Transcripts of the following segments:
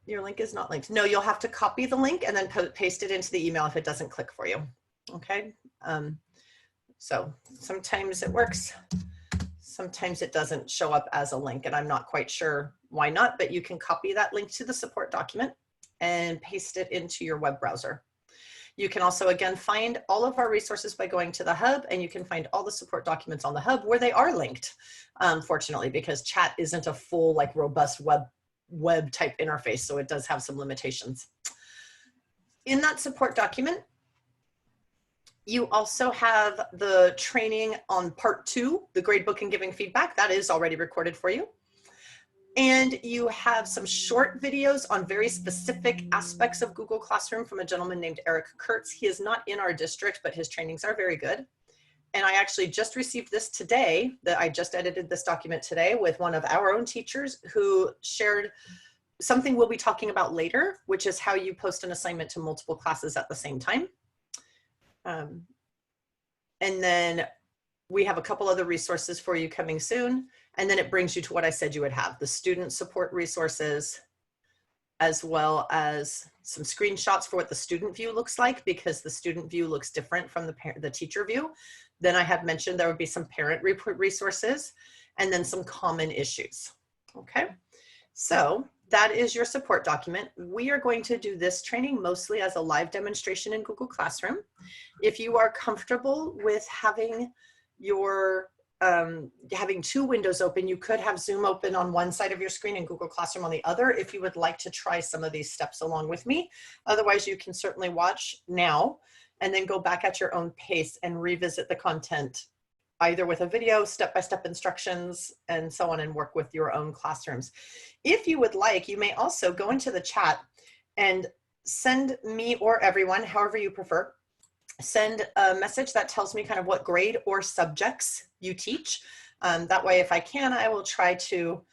Your link is not linked. No, you'll have to copy the link and then paste it into the email if it doesn't click for you. Okay. So sometimes it works. Sometimes it doesn't show up as a link, and I'm not quite sure why not, but you can copy that link to the support document and paste it into your web browser. You can also, again, find all of our resources by going to the hub, and you can find all the support documents on the hub where they are linked, fortunately, because chat isn't a full, like, robust web type interface, so it does have some limitations. In that support document, you also have the training on part 2, the gradebook and giving feedback. That is already recorded for you. And you have some short videos on very specific aspects of Google Classroom from a gentleman named Eric Kurtz. He is not in our district, but his trainings are very good. And I actually just received this today, that I just edited this document today with one of our own teachers who shared something we'll be talking about later, which is how you post an assignment to multiple classes at the same time. And then we have a couple other resources for you coming soon. And then it brings you to what I said you would have, the student support resources, as well as some screenshots for what the student view looks like, because the student view looks different from the teacher view. Then I had mentioned there would be some parent report resources, and then some common issues. Okay, so that is your support document. We are going to do this training mostly as a live demonstration in Google Classroom. If you are comfortable with having your having 2 windows open, you could have Zoom open on one side of your screen and Google Classroom on the other if you would like to try some of these steps along with me. Otherwise, you can certainly watch now and then go back at your own pace and revisit the content, either with a video, step-by-step instructions, and so on, and work with your own classrooms. If you would like, you may also go into the chat and send me or everyone, however you prefer, send a message that tells me kind of what grade or subjects you teach. That way, if I can, I will try to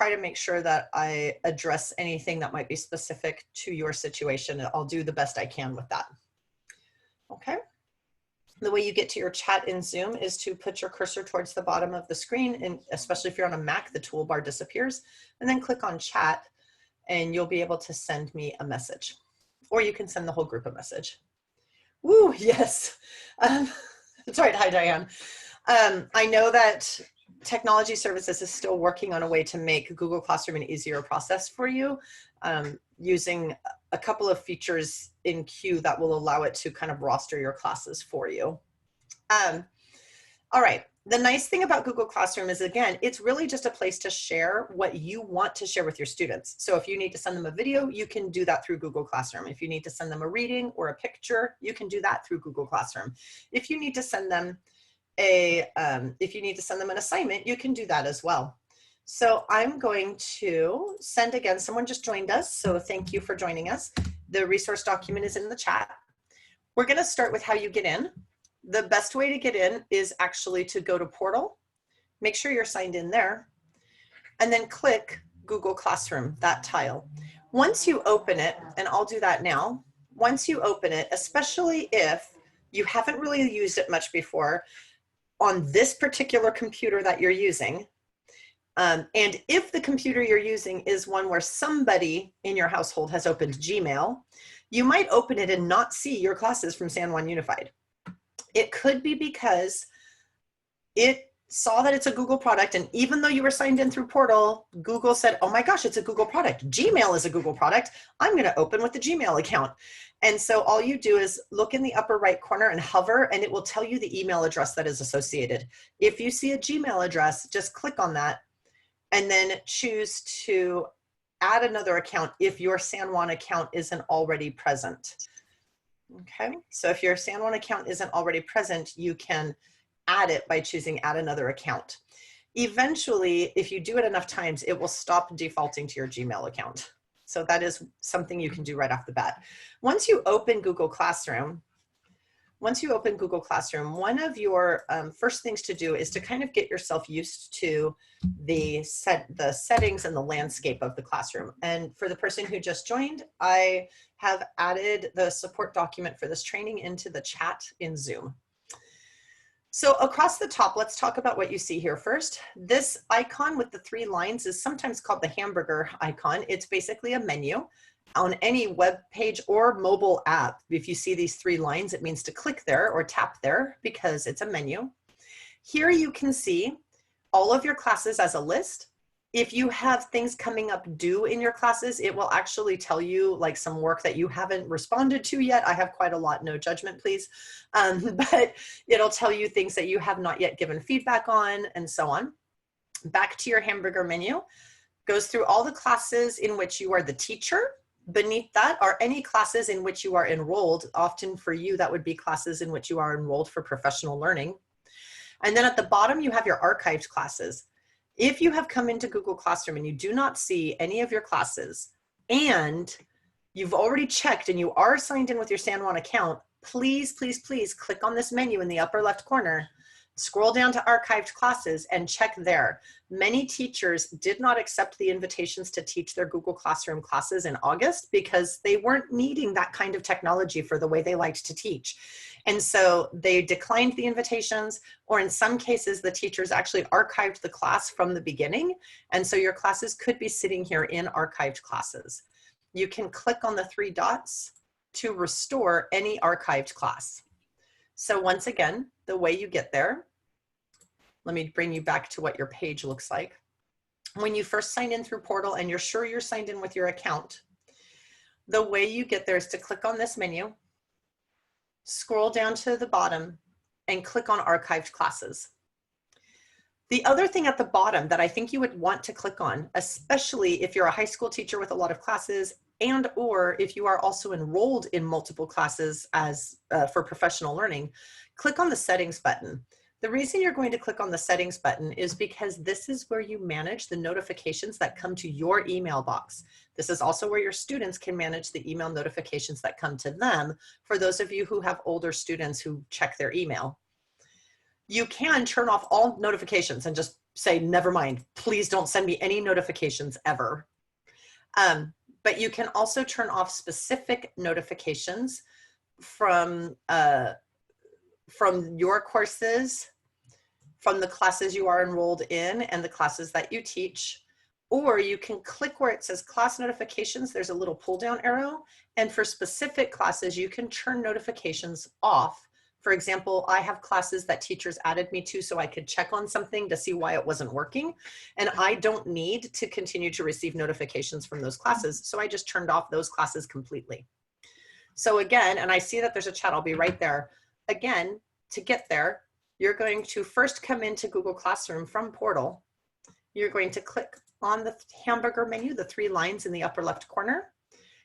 make sure that I address anything that might be specific to your situation. I'll do the best I can with that. Okay. The way you get to your chat in Zoom is to put your cursor towards the bottom of the screen, and especially if you're on a Mac, the toolbar disappears, and then click on chat, and you'll be able to send me a message, or you can send the whole group a message. Woo, yes. That's right. Hi, Diane. I know that Technology Services is still working on a way to make Google Classroom an easier process for you, using a couple of features in Q that will allow it to kind of roster your classes for you. All right. The nice thing about Google Classroom is, again, it's really just a place to share what you want to share with your students. So if you need to send them a video, you can do that through Google Classroom. If you need to send them a reading or a picture, you can do that through Google Classroom. If you need to send them an assignment, you can do that as well. So I'm going to send, again, someone just joined us, so thank you for joining us. The resource document is in the chat. We're going to start with how you get in. The best way to get in is actually to go to Portal, make sure you're signed in there, and then click Google Classroom, that tile. Once you open it, and I'll do that now, once you open it, especially if you haven't really used it much before on this particular computer that you're using, and if the computer you're using is one where somebody in your household has opened Gmail, you might open it and not see your classes from San Juan Unified. It could be because it saw that it's a Google product, and even though you were signed in through Portal, Google said, oh my gosh, it's a Google product. Gmail is a Google product. I'm going to open with the Gmail account. And so all you do is look in the upper right corner and hover, and it will tell you the email address that is associated. If you see a Gmail address, just click on that and then choose to add another account if your San Juan account isn't already present. Okay, so if your San Juan account isn't already present, you can add it by choosing add another account. Eventually, if you do it enough times, it will stop defaulting to your Gmail account. So that is something you can do right off the bat. Once you open Google Classroom, one of your first things to do is to kind of get yourself used to the settings and the landscape of the classroom. And for the person who just joined, I have added the support document for this training into the chat in Zoom. So across the top, let's talk about what you see here first. This icon with the 3 lines is sometimes called the hamburger icon. It's basically a menu on any web page or mobile app. If you see these 3 lines, it means to click there or tap there because it's a menu. Here you can see all of your classes as a list. If you have things coming up due in your classes, it will actually tell you like some work that you haven't responded to yet. I have quite a lot, no judgment, please. But it'll tell you things that you have not yet given feedback on and so on. Back to your hamburger menu, goes through all the classes in which you are the teacher. Beneath that are any classes in which you are enrolled. Often for you, that would be classes in which you are enrolled for professional learning. And then at the bottom, you have your archived classes. If you have come into Google Classroom and you do not see any of your classes and you've already checked and you are signed in with your San Juan account, please, please, please click on this menu in the upper left corner, scroll down to archived classes and check there. Many teachers did not accept the invitations to teach their Google Classroom classes in August because they weren't needing that kind of technology for the way they liked to teach. And so they declined the invitations, or in some cases, the teachers actually archived the class from the beginning. And so your classes could be sitting here in archived classes. You can click on the 3 dots to restore any archived class. So once again, the way you get there, let me bring you back to what your page looks like. When you first sign in through Portal and you're sure you're signed in with your account, the way you get there is to click on this menu, scroll down to the bottom and click on archived classes. The other thing at the bottom that I think you would want to click on, especially if you're a high school teacher with a lot of classes and or if you are also enrolled in multiple classes as for professional learning, click on the settings button. The reason you're going to click on the settings button is because this is where you manage the notifications that come to your email box. This is also where your students can manage the email notifications that come to them for those of you who have older students who check their email. You can turn off all notifications and just say, never mind, please don't send me any notifications ever. But you can also turn off specific notifications from your courses, from the classes you are enrolled in and the classes that you teach. Or you can click where it says class notifications, there's a little pull down arrow. And for specific classes, you can turn notifications off. For example, I have classes that teachers added me to so I could check on something to see why it wasn't working. And I don't need to continue to receive notifications from those classes. So I just turned off those classes completely. So again, and I see that there's a chat, I'll be right there. Again, to get there, you're going to first come into Google Classroom from Portal. You're going to click on the hamburger menu, the 3 lines in the upper left corner.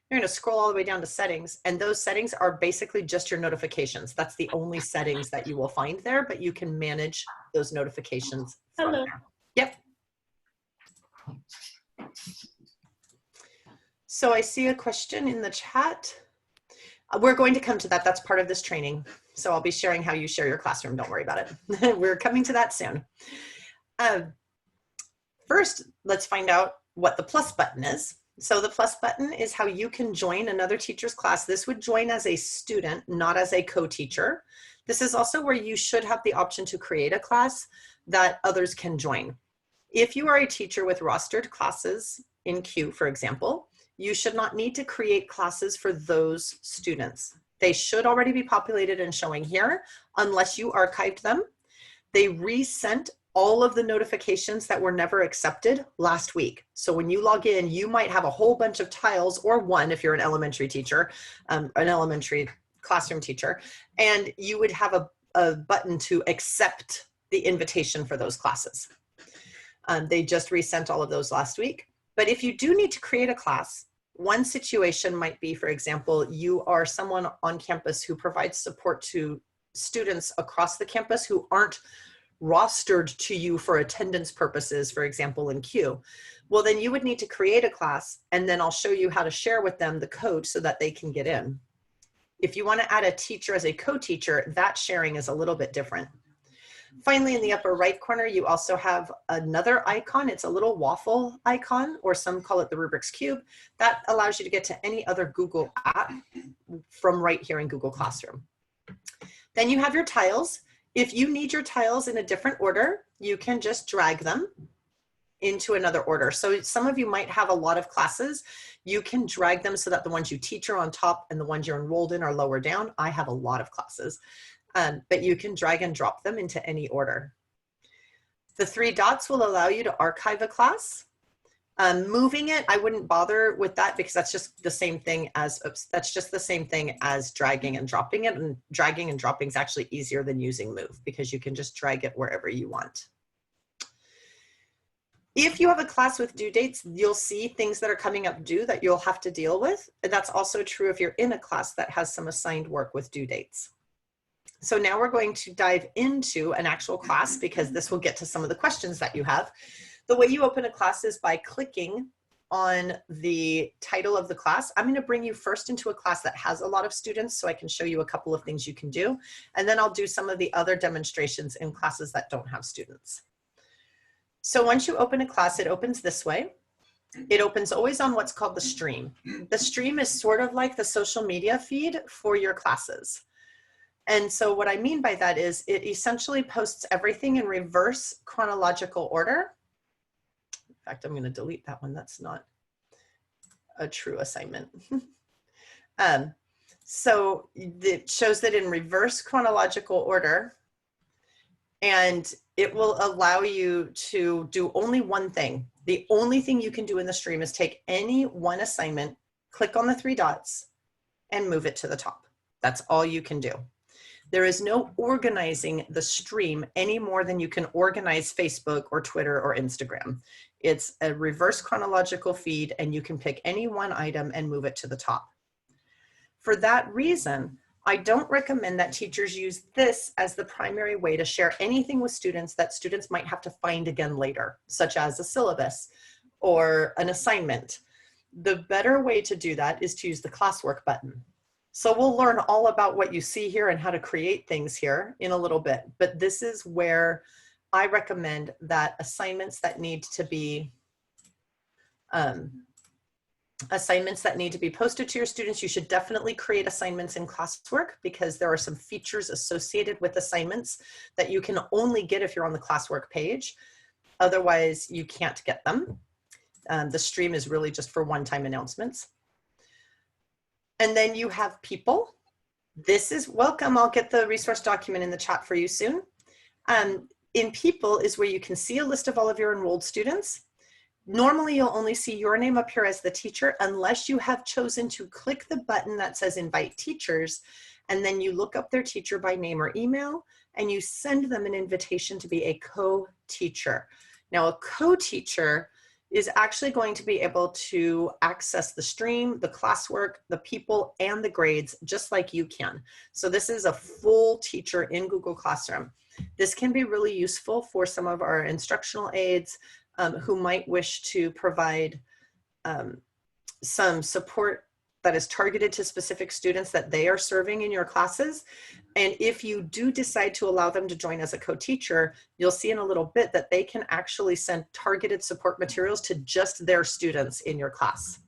You're going to scroll all the way down to settings, and those settings are basically just your notifications. That's the only settings that you will find there, but you can manage those notifications from there. Yep. So I see a question in the chat. We're going to come to that. That's part of this training. So I'll be sharing how you share your classroom. Don't worry about it. We're coming to that soon. First, let's find out what the plus button is. So the plus button is how you can join another teacher's class. This would join as a student, not as a co-teacher. This is also where you should have the option to create a class that others can join. If you are a teacher with rostered classes in Q, for example, you should not need to create classes for those students. They should already be populated and showing here unless you archived them. They resent all of the notifications that were never accepted last week. So when you log in, you might have a whole bunch of tiles, or one if you're an elementary teacher, an elementary classroom teacher, and you would have a button to accept the invitation for those classes. They just resent all of those last week. But if you do need to create a class, one situation might be, for example, you are someone on campus who provides support to students across the campus who aren't rostered to you for attendance purposes, for example, in Q. Well, then you would need to create a class, and then I'll show you how to share with them the code so that they can get in. If you want to add a teacher as a co-teacher, that sharing is a little bit different. Finally, in the upper right corner, you also have another icon. It's a little waffle icon, or some call it the Rubrics Cube. That allows you to get to any other Google app from right here in Google Classroom. Then you have your tiles. If you need your tiles in a different order, you can just drag them into another order. So some of you might have a lot of classes. You can drag them so that the ones you teach are on top and the ones you're enrolled in are lower down. I have a lot of classes, but you can drag and drop them into any order. The 3 dots will allow you to archive a class. Moving it, I wouldn't bother with that because that's just the same thing as, dragging and dropping it. And dragging and dropping is actually easier than using move because you can just drag it wherever you want. If you have a class with due dates, you'll see things that are coming up due that you'll have to deal with. And that's also true if you're in a class that has some assigned work with due dates. So now we're going to dive into an actual class because this will get to some of the questions that you have. The way you open a class is by clicking on the title of the class. I'm going to bring you first into a class that has a lot of students so I can show you a couple of things you can do. And then I'll do some of the other demonstrations in classes that don't have students. So once you open a class, it opens this way. It opens always on what's called the stream. The stream is sort of like the social media feed for your classes. And so what I mean by that is it essentially posts everything in reverse chronological order. In fact, I'm going to delete that one. That's not a true assignment. So it shows that in reverse chronological order, and it will allow you to do only one thing. The only thing you can do in the stream is take any one assignment, click on the 3 dots, and move it to the top. That's all you can do. There is no organizing the stream any more than you can organize Facebook or Twitter or Instagram. It's a reverse chronological feed and you can pick any one item and move it to the top. For that reason, I don't recommend that teachers use this as the primary way to share anything with students that students might have to find again later, such as a syllabus or an assignment. The better way to do that is to use the Classwork button. So we'll learn all about what you see here and how to create things here in a little bit, but this is where I recommend that assignments that need to be posted to your students, you should definitely create assignments in Classwork because there are some features associated with assignments that you can only get if you're on the Classwork page. Otherwise, you can't get them. The stream is really just for one-time announcements. And then you have people. This is welcome. I'll get the resource document in the chat for you soon. In people is where you can see a list of all of your enrolled students. Normally, you'll only see your name up here as the teacher unless you have chosen to click the button that says invite teachers, and then you look up their teacher by name or email, and you send them an invitation to be a co-teacher. Now, a co-teacher is actually going to be able to access the stream, the classwork, the people, and the grades, just like you can. So this is a full teacher in Google Classroom. This can be really useful for some of our instructional aides who might wish to provide some support that is targeted to specific students that they are serving in your classes. And if you do decide to allow them to join as a co-teacher, you'll see in a little bit that they can actually send targeted support materials to just their students in your class.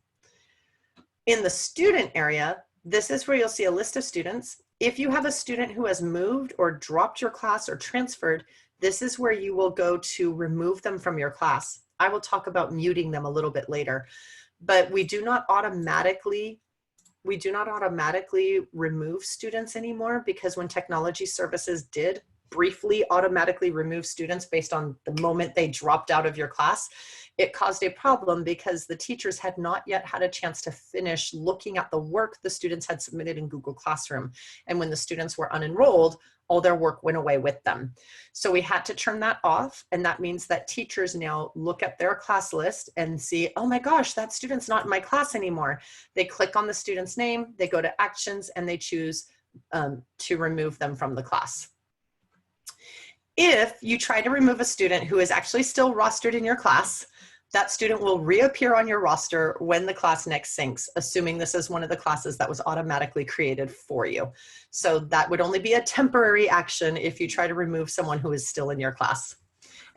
In the student area, this is where you'll see a list of students. If you have a student who has moved or dropped your class or transferred, this is where you will go to remove them from your class. I will talk about muting them a little bit later, but we do not automatically remove students anymore, because when technology services did briefly automatically remove students based on the moment they dropped out of your class, it caused a problem because the teachers had not yet had a chance to finish looking at the work the students had submitted in Google Classroom. And when the students were unenrolled, all their work went away with them. So we had to turn that off. And that means that teachers now look at their class list and see, oh my gosh, that student's not in my class anymore. They click on the student's name, they go to actions, and they choose to remove them from the class. If you try to remove a student who is actually still rostered in your class, that student will reappear on your roster when the class next syncs, assuming this is one of the classes that was automatically created for you. So that would only be a temporary action if you try to remove someone who is still in your class.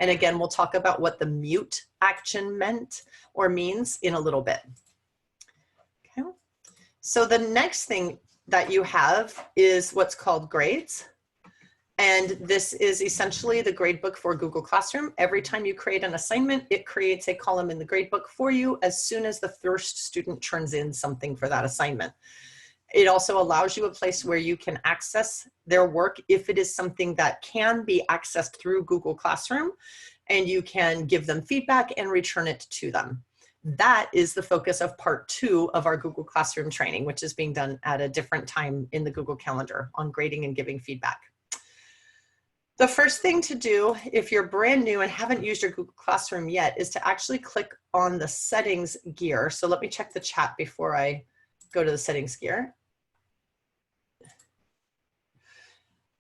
And again, we'll talk about what the mute action meant or means in a little bit. Okay. So the next thing that you have is what's called grades. And this is essentially the gradebook for Google Classroom. Every time you create an assignment, it creates a column in the gradebook for you as soon as the first student turns in something for that assignment. It also allows you a place where you can access their work if it is something that can be accessed through Google Classroom, and you can give them feedback and return it to them. That is the focus of part 2 of our Google Classroom training, which is being done at a different time in the Google Calendar on grading and giving feedback. The first thing to do if you're brand new and haven't used your Google Classroom yet is to actually click on the settings gear. So let me check the chat before I go to the settings gear.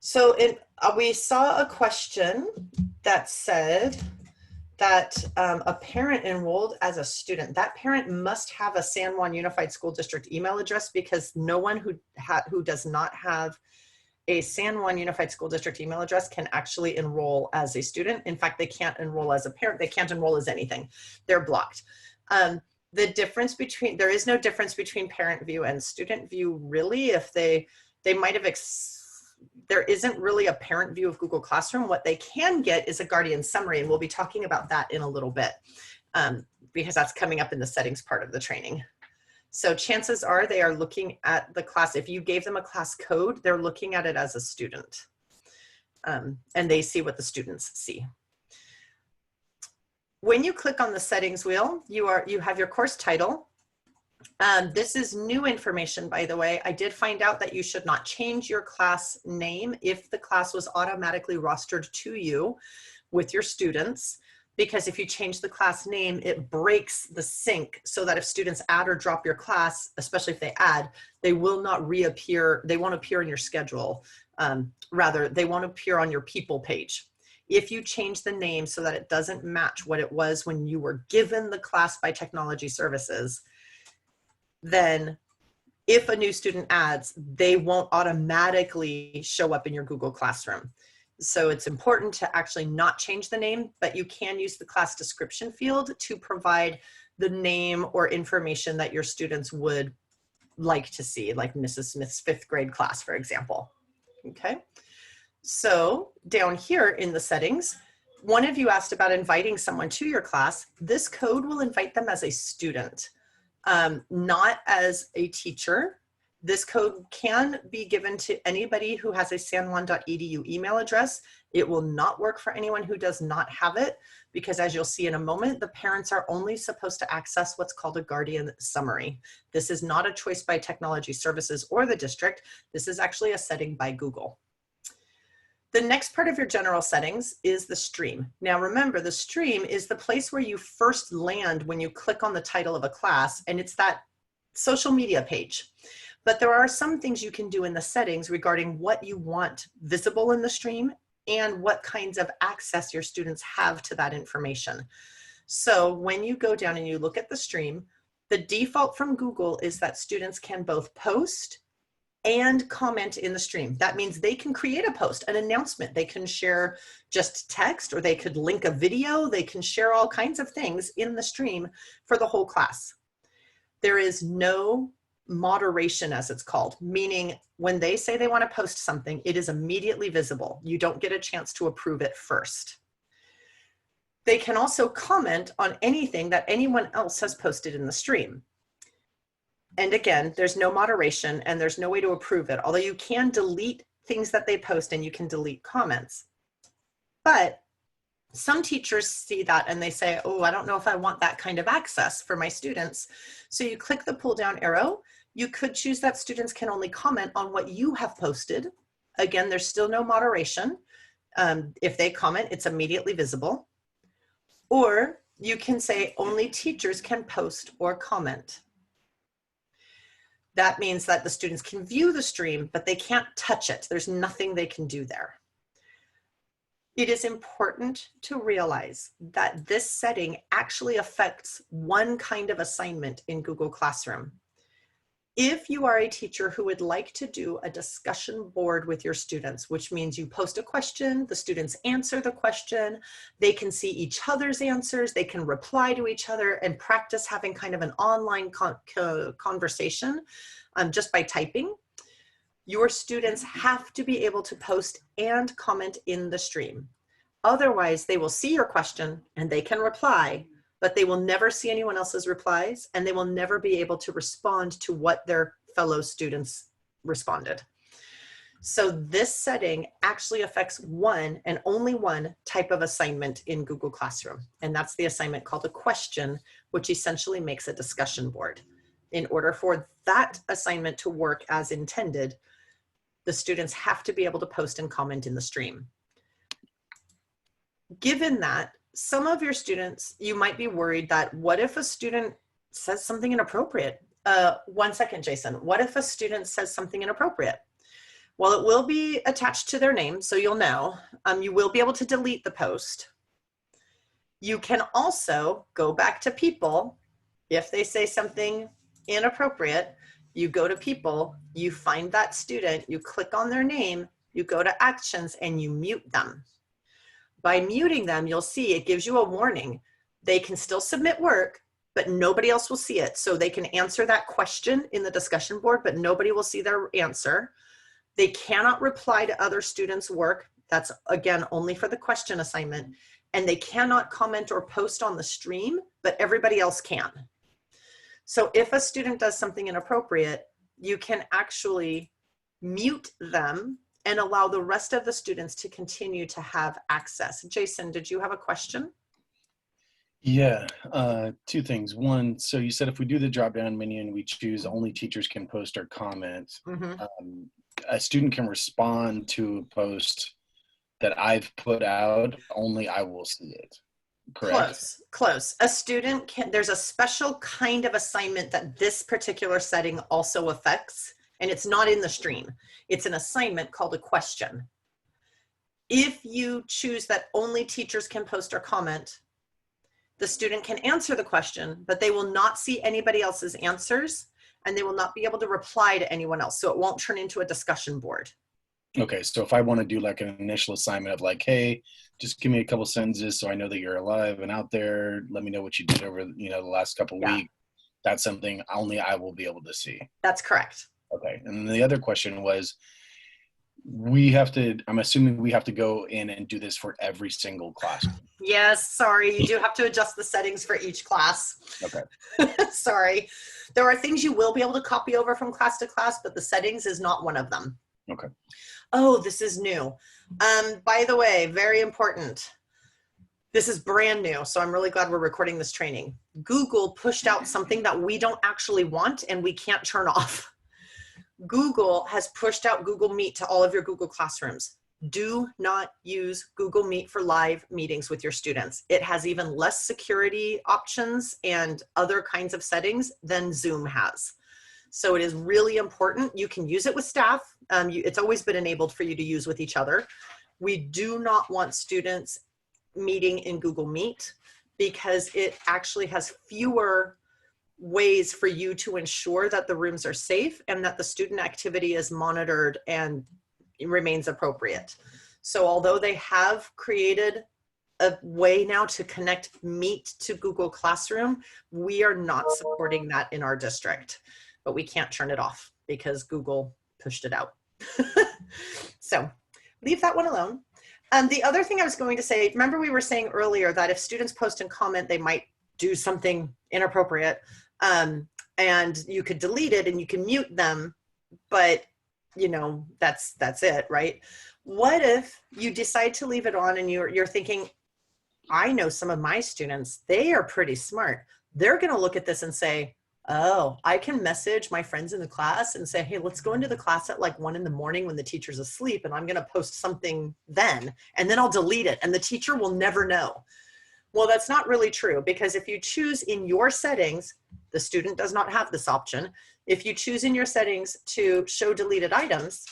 So we saw a question that said that a parent enrolled as a student. That parent must have a San Juan Unified School District email address, because no one who does not have a San Juan Unified School District email address can actually enroll as a student. In fact, they can't enroll as a parent. They can't enroll as anything. They're blocked. The difference between, there is no difference between parent view and student view, really. If they might have, there isn't really a parent view of Google Classroom. What they can get is a guardian summary, and we'll be talking about that in a little bit, because that's coming up in the settings part of the training. So chances are they are looking at the class. If you gave them a class code, they're looking at it as a student, and they see what the students see. When you click on the settings wheel, you have your course title. This is new information, by the way. I did find out that you should not change your class name if the class was automatically rostered to you with your students, because if you change the class name, it breaks the sync, so that if students add or drop your class, especially if they add, they will not reappear. They won't appear in your schedule. Rather, they won't appear on your people page. If you change the name so that it doesn't match what it was when you were given the class by Technology Services, then if a new student adds, they won't automatically show up in your Google Classroom. So it's important to actually not change the name, but you can use the class description field to provide the name or information that your students would like to see, like Mrs. Smith's 5th grade class, for example. Okay, so down here in the settings, one of you asked about inviting someone to your class. This code will invite them as a student, not as a teacher. This code can be given to anybody who has a sanjuan.edu email address. It will not work for anyone who does not have it, because as you'll see in a moment, the parents are only supposed to access what's called a guardian summary. This is not a choice by Technology Services or the district. This is actually a setting by Google. The next part of your general settings is the stream. Now remember, the stream is the place where you first land when you click on the title of a class, and it's that social media page. But there are some things you can do in the settings regarding what you want visible in the stream and what kinds of access your students have to that information. So when you go down and you look at the stream, the default from Google is that students can both post and comment in the stream. That means they can create a post, an announcement. They can share just text, or they could link a video. They can share all kinds of things in the stream for the whole class. There is no moderation, as it's called, meaning when they say they want to post something, it is immediately visible. You don't get a chance to approve it first. They can also comment on anything that anyone else has posted in the stream. And again, there's no moderation and there's no way to approve it, although you can delete things that they post and you can delete comments. But some teachers see that and they say, oh, I don't know if I want that kind of access for my students. So you click the pull down arrow. You could choose that students can only comment on what you have posted. Again, there's still no moderation. If they comment, it's immediately visible. Or you can say only teachers can post or comment. That means that the students can view the stream, but they can't touch it. There's nothing they can do there. It is important to realize that this setting actually affects one kind of assignment in Google Classroom. If you are a teacher who would like to do a discussion board with your students, which means you post a question, the students answer the question, they can see each other's answers, they can reply to each other and practice having kind of an online conversation just by typing. Your students have to be able to post and comment in the stream. Otherwise, they will see your question and they can reply, but they will never see anyone else's replies, and they will never be able to respond to what their fellow students responded. So this setting actually affects one and only one type of assignment in Google Classroom, and that's the assignment called a question, which essentially makes a discussion board. In order for that assignment to work as intended, the students have to be able to post and comment in the stream. Given that, some of your students, you might be worried that what if a student says something inappropriate? 1 second, Jason. What if a student says something inappropriate? Well, it will be attached to their name, so you'll know. You will be able to delete the post. You can also go back to people. If they say something inappropriate, you go to people, you find that student, you click on their name, you go to actions, and you mute them. By muting them, you'll see it gives you a warning. They can still submit work, but nobody else will see it. So they can answer that question in the discussion board, but nobody will see their answer. They cannot reply to other students' work. That's, again, only for the question assignment. And they cannot comment or post on the stream, but everybody else can. So if a student does something inappropriate, you can actually mute them and allow the rest of the students to continue to have access. Jason, did you have a question? Yeah, two things. One, so you said if we do the drop-down menu and we choose only teachers can post or comment, a student can respond to a post that I've put out, only I will see it, correct? Close. A student can, there's a special kind of assignment that this particular setting also affects, and it's not in the stream. It's an assignment called a question. If you choose that only teachers can post or comment, the student can answer the question, but they will not see anybody else's answers, and they will not be able to reply to anyone else. So it won't turn into a discussion board. Okay, so if I want to do like an initial assignment of like, hey, just give me a couple sentences so I know that you're alive and out there, let me know what you did over, the last couple weeks, that's something only I will be able to see. That's correct. Okay, and the other question was, I'm assuming we have to go in and do this for every single class. Yes, sorry, you do have to adjust the settings for each class. Okay. Sorry. There are things you will be able to copy over from class to class, but the settings is not one of them. Okay. Oh, this is new. By the way, very important. This is brand new, so I'm really glad we're recording this training. Google pushed out something that we don't actually want and we can't turn off. Google has pushed out Google Meet to all of your Google Classrooms. Do not use Google Meet for live meetings with your students. It has even less security options and other kinds of settings than Zoom has. So it is really important. You can use it with staff. It's always been enabled for you to use with each other. We do not want students meeting in Google Meet because it actually has fewer ways for you to ensure that the rooms are safe and that the student activity is monitored and remains appropriate. So although they have created a way now to connect Meet to Google Classroom, we are not supporting that in our district, but we can't turn it off because Google pushed it out. So leave that one alone. The other thing I was going to say, remember we were saying earlier that if students post and comment, they might do something inappropriate, and you could delete it and you can mute them, but that's it, right? What if you decide to leave it on and you're thinking, I know some of my students, they are pretty smart. They're going to look at this and say, oh, I can message my friends in the class and say, hey, let's go into the class at like 1 in the morning when the teacher's asleep, and I'm going to post something then, and then I'll delete it and the teacher will never know. Well, that's not really true, because if you choose in your settings, the student does not have this option. If you choose in your settings to show deleted items,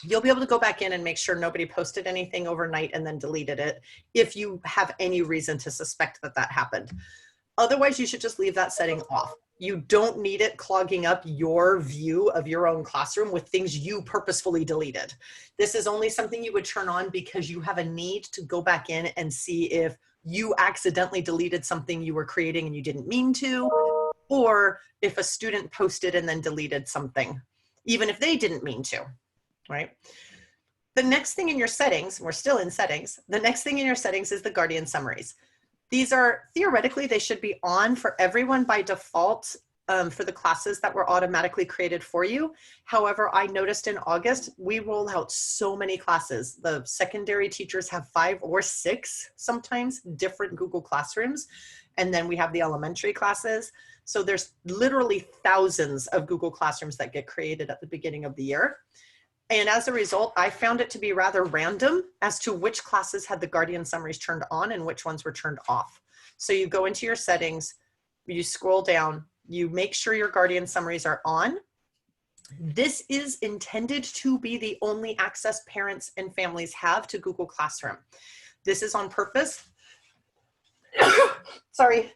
you'll be able to go back in and make sure nobody posted anything overnight and then deleted it if you have any reason to suspect that that happened. Otherwise, you should just leave that setting off. You don't need it clogging up your view of your own classroom with things you purposefully deleted. This is only something you would turn on because you have a need to go back in and see if you accidentally deleted something you were creating and you didn't mean to, or if a student posted and then deleted something. even if they didn't mean to, right? The next thing in your settings, we're still in settings, the next thing in your settings is the guardian summaries. These are, theoretically, they should be on for everyone by default for the classes that were automatically created for you. However, I noticed in August, we roll out so many classes. The secondary teachers have 5 or 6, sometimes, different Google Classrooms. And then we have the elementary classes. So there's literally thousands of Google Classrooms that get created at the beginning of the year. And as a result, I found it to be rather random as to which classes had the guardian summaries turned on and which ones were turned off. So you go into your settings, you scroll down, you make sure your guardian summaries are on. This is intended to be the only access parents and families have to Google Classroom. This is on purpose. Sorry.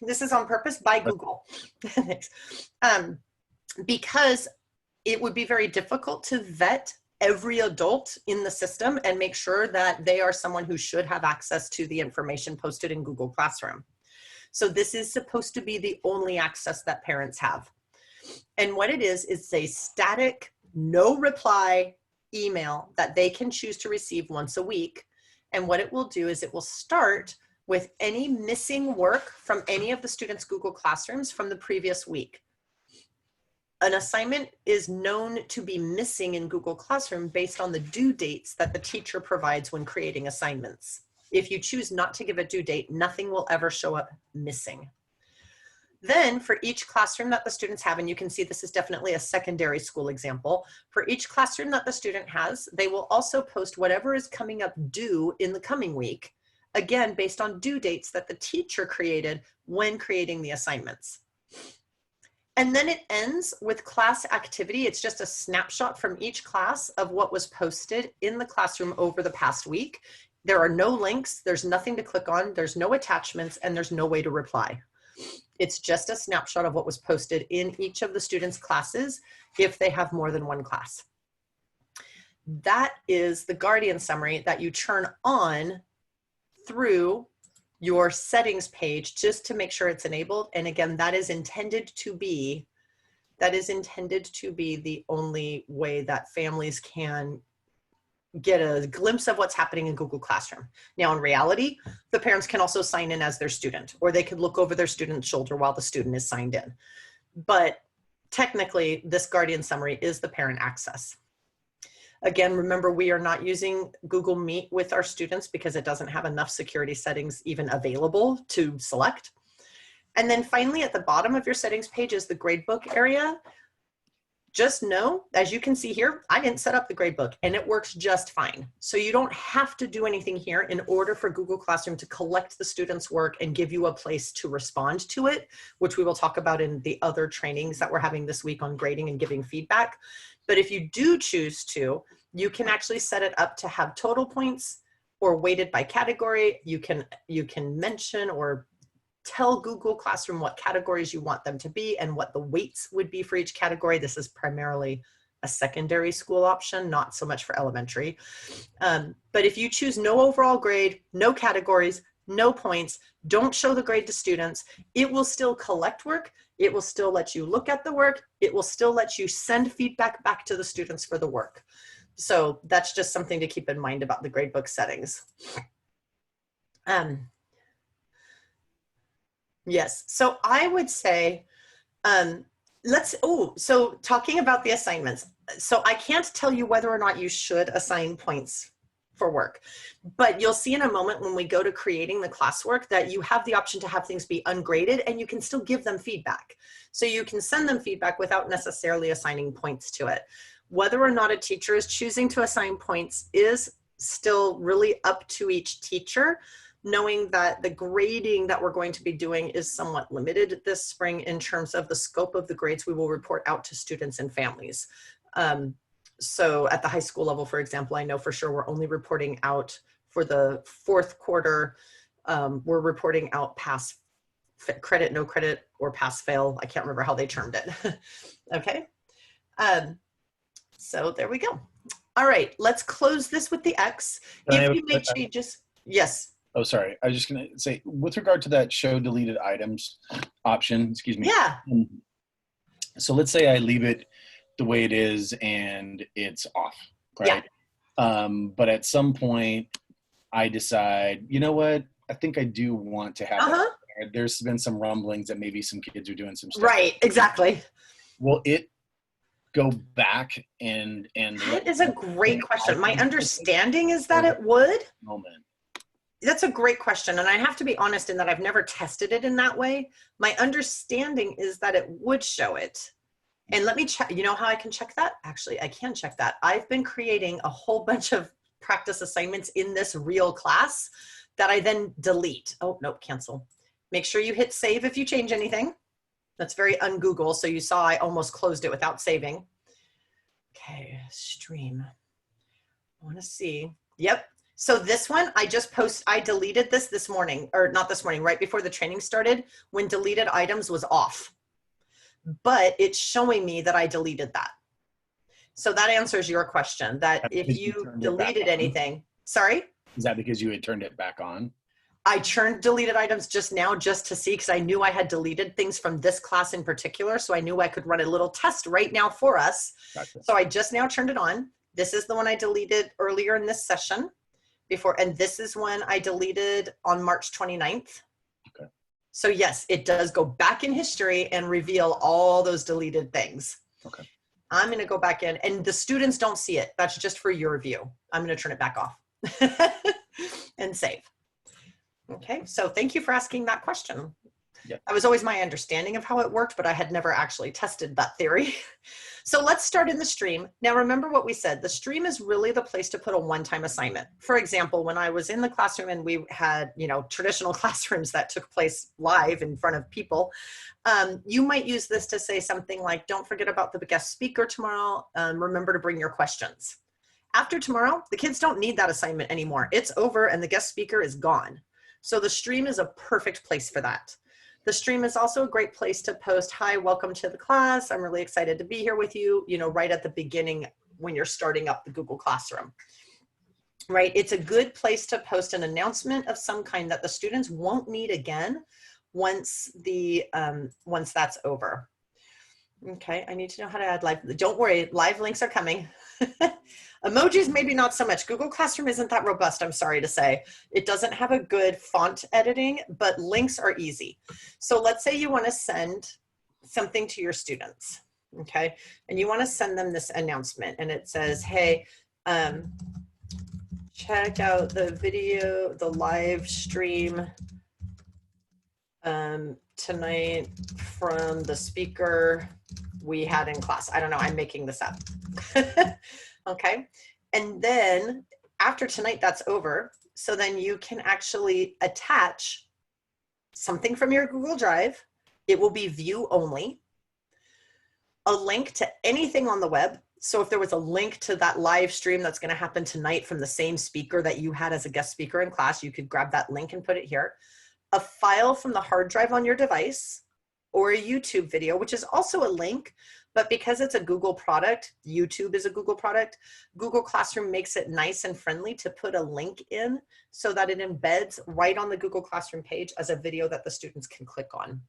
This is on purpose by Google. Thanks. Because it would be very difficult to vet every adult in the system and make sure that they are someone who should have access to the information posted in Google Classroom. So this is supposed to be the only access that parents have. And what it is a static, no reply email that they can choose to receive once a week. And what it will do is it will start with any missing work from any of the students' Google Classrooms from the previous week. An assignment is known to be missing in Google Classroom based on the due dates that the teacher provides when creating assignments. If you choose not to give a due date, nothing will ever show up missing. Then for each classroom that the students have, and you can see this is definitely a secondary school example, for each classroom that the student has, they will also post whatever is coming up due in the coming week, again, based on due dates that the teacher created when creating the assignments. And then it ends with class activity. It's just a snapshot from each class of what was posted in the classroom over the past week. There are no links, there's nothing to click on, there's no attachments, and there's no way to reply. It's just a snapshot of what was posted in each of the students' classes if they have more than one class. That is the guardian summary that you turn on through your settings page just to make sure it's enabled. And again, that is intended to be the only way that families can get a glimpse of what's happening in Google Classroom. Now, in reality, the parents can also sign in as their student, or they could look over their student's shoulder while the student is signed in. But technically, this guardian summary is the parent access. Again, remember, we are not using Google Meet with our students because it doesn't have enough security settings even available to select. And then finally, at the bottom of your settings page is the gradebook area. Just know, as you can see here, I didn't set up the gradebook and it works just fine. So you don't have to do anything here in order for Google Classroom to collect the students' work and give you a place to respond to it, which we will talk about in the other trainings that we're having this week on grading and giving feedback. But if you do choose to, you can actually set it up to have total points or weighted by category. You can mention or tell Google Classroom what categories you want them to be and what the weights would be for each category. This is primarily a secondary school option, not so much for elementary. But if you choose no overall grade, no categories, no points, don't show the grade to students, it will still collect work. It will still let you look at the work. It will still let you send feedback back to the students for the work. So that's just something to keep in mind about the gradebook settings. Yes, so I would say, so talking about the assignments. So I can't tell you whether or not you should assign points for work, but you'll see in a moment when we go to creating the classwork that you have the option to have things be ungraded and you can still give them feedback. So you can send them feedback without necessarily assigning points to it. Whether or not a teacher is choosing to assign points is still really up to each teacher, knowing that the grading that we're going to be doing is somewhat limited this spring in terms of the scope of the grades we will report out to students and families. So at the high school level, for example, I know for sure we're only reporting out for the fourth quarter. We're reporting out pass credit, no credit, or pass fail. I can't remember how they termed it. Okay. So there we go. All right, let's close this with the X. If you made changes, yes. Oh, sorry. I was just going to say, with regard to that show deleted items option, excuse me. Yeah. So let's say I leave it the way it is and it's off, right? Yeah. But at some point I decide, you know what? I think I do want to have that. There's been some rumblings that maybe some kids are doing some stuff. Right, exactly. Will it go back and that is a great question. My understanding is that it would. Moment. That's a great question. And I have to be honest in that I've never tested it in that way. My understanding is that it would show it. And let me check, you know how I can check that? Actually, I can check that. I've been creating a whole bunch of practice assignments in this real class that I then delete. Oh, nope, cancel. Make sure you hit save if you change anything. That's very un-Google. So you saw I almost closed it without saving. Okay, stream. I want to see. Yep. So this one, I deleted this morning, or not this morning, right before the training started, when deleted items was off. But it's showing me that I deleted that. So that answers your question, that if you deleted anything, sorry? Is that because you had turned it back on? I turned deleted items just now just to see, because I knew I had deleted things from this class in particular. So I knew I could run a little test right now for us. Gotcha. So I just now turned it on. This is the one I deleted earlier in this session before. And this is one I deleted on March 29th. Okay. So yes, it does go back in history and reveal all those deleted things. Okay. I'm going to go back in, and the students don't see it. That's just for your view. I'm going to turn it back off and save. Okay, so thank you for asking that question. Yep. That was always my understanding of how it worked, but I had never actually tested that theory. So let's start in the stream. Now remember what we said, the stream is really the place to put a one-time assignment. For example, when I was in the classroom and we had, traditional classrooms that took place live in front of people, you might use this to say something like, don't forget about the guest speaker tomorrow. Remember to bring your questions. After tomorrow, the kids don't need that assignment anymore. It's over and the guest speaker is gone. So the stream is a perfect place for that. The stream is also a great place to post, hi, welcome to the class. I'm really excited to be here with you, right at the beginning when you're starting up the Google Classroom, right? It's a good place to post an announcement of some kind that the students won't need again once that's over. Okay, I need to know how to add live. Don't worry, live links are coming. Emojis, maybe not so much. Google Classroom isn't that robust, I'm sorry to say. It doesn't have a good font editing, but links are easy. So let's say you want to send something to your students, okay? And you want to send them this announcement, and it says, hey, check out the video, the live stream tonight from the speaker we had in class. I don't know, I'm making this up. Okay, and then after tonight, that's over. So then you can actually attach something from your Google Drive. It will be view only. A link to anything on the web. So if there was a link to that live stream that's going to happen tonight from the same speaker that you had as a guest speaker in class, you could grab that link and put it here. A file from the hard drive on your device, or a YouTube video, which is also a link. But because it's a Google product, YouTube is a Google product, Google Classroom makes it nice and friendly to put a link in so that it embeds right on the Google Classroom page as a video that the students can click on.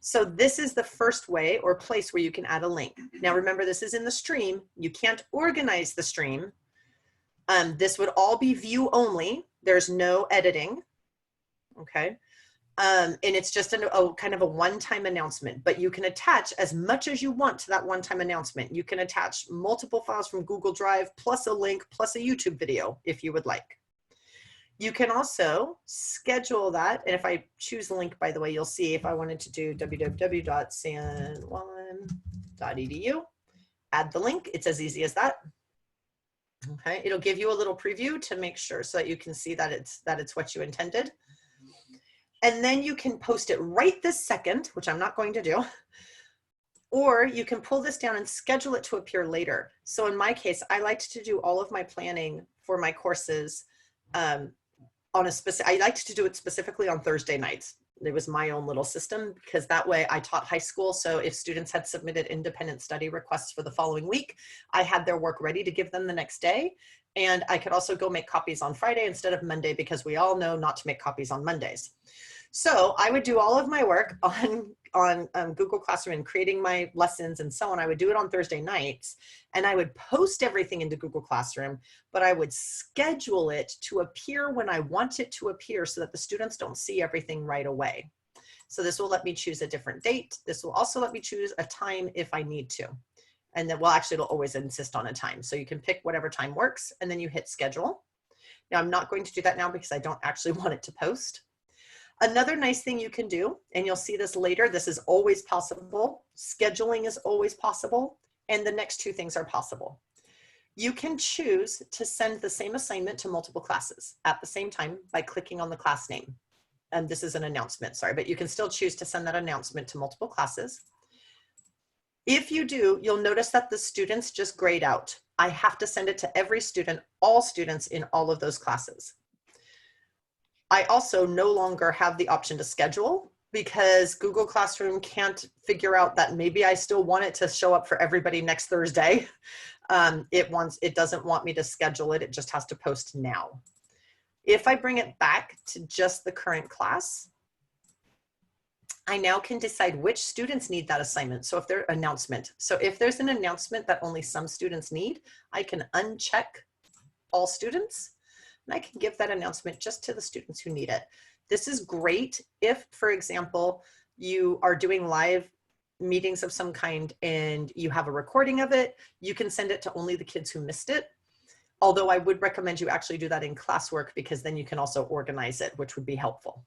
So this is the first way or place where you can add a link. Now remember, this is in the stream. You can't organize the stream. This would all be view only. There's no editing, okay? And it's just a kind of a one-time announcement, but you can attach as much as you want to that one-time announcement. You can attach multiple files from Google Drive, plus a link, plus a YouTube video, if you would like. You can also schedule that. And if I choose the link, by the way, you'll see if I wanted to do www.sanjuan.edu, add the link. It's as easy as that. Okay, it'll give you a little preview to make sure so that you can see that it's what you intended. And then you can post it right this second, which I'm not going to do, or you can pull this down and schedule it to appear later. So in my case, I liked to do all of my planning for my courses I liked to do it specifically on Thursday nights. It was my own little system because that way I taught high school. So if students had submitted independent study requests for the following week, I had their work ready to give them the next day. And I could also go make copies on Friday instead of Monday because we all know not to make copies on Mondays. So I would do all of my work on Google Classroom and creating my lessons and so on. I would do it on Thursday nights, and I would post everything into Google Classroom, but I would schedule it to appear when I want it to appear so that the students don't see everything right away. So this will let me choose a different date. This will also let me choose a time if I need to. And then, well, actually it'll always insist on a time. So you can pick whatever time works, and then you hit schedule. Now I'm not going to do that now because I don't actually want it to post. Another nice thing you can do, and you'll see this later, this is always possible. Scheduling is always possible. And the next two things are possible. You can choose to send the same assignment to multiple classes at the same time by clicking on the class name. And this is an announcement, sorry, but you can still choose to send that announcement to multiple classes. If you do, you'll notice that the students just grayed out. I have to send it to every student, all students in all of those classes. I also no longer have the option to schedule because Google Classroom can't figure out that maybe I still want it to show up for everybody next Thursday. It doesn't want me to schedule it. It just has to post now. If I bring it back to just the current class, I now can decide which students need that assignment. So if there's an announcement, so if there's an announcement that only some students need, I can uncheck all students, and I can give that announcement just to the students who need it. This is great if, for example, you are doing live meetings of some kind and you have a recording of it. You can send it to only the kids who missed it. Although I would recommend you actually do that in Classwork because then you can also organize it, which would be helpful.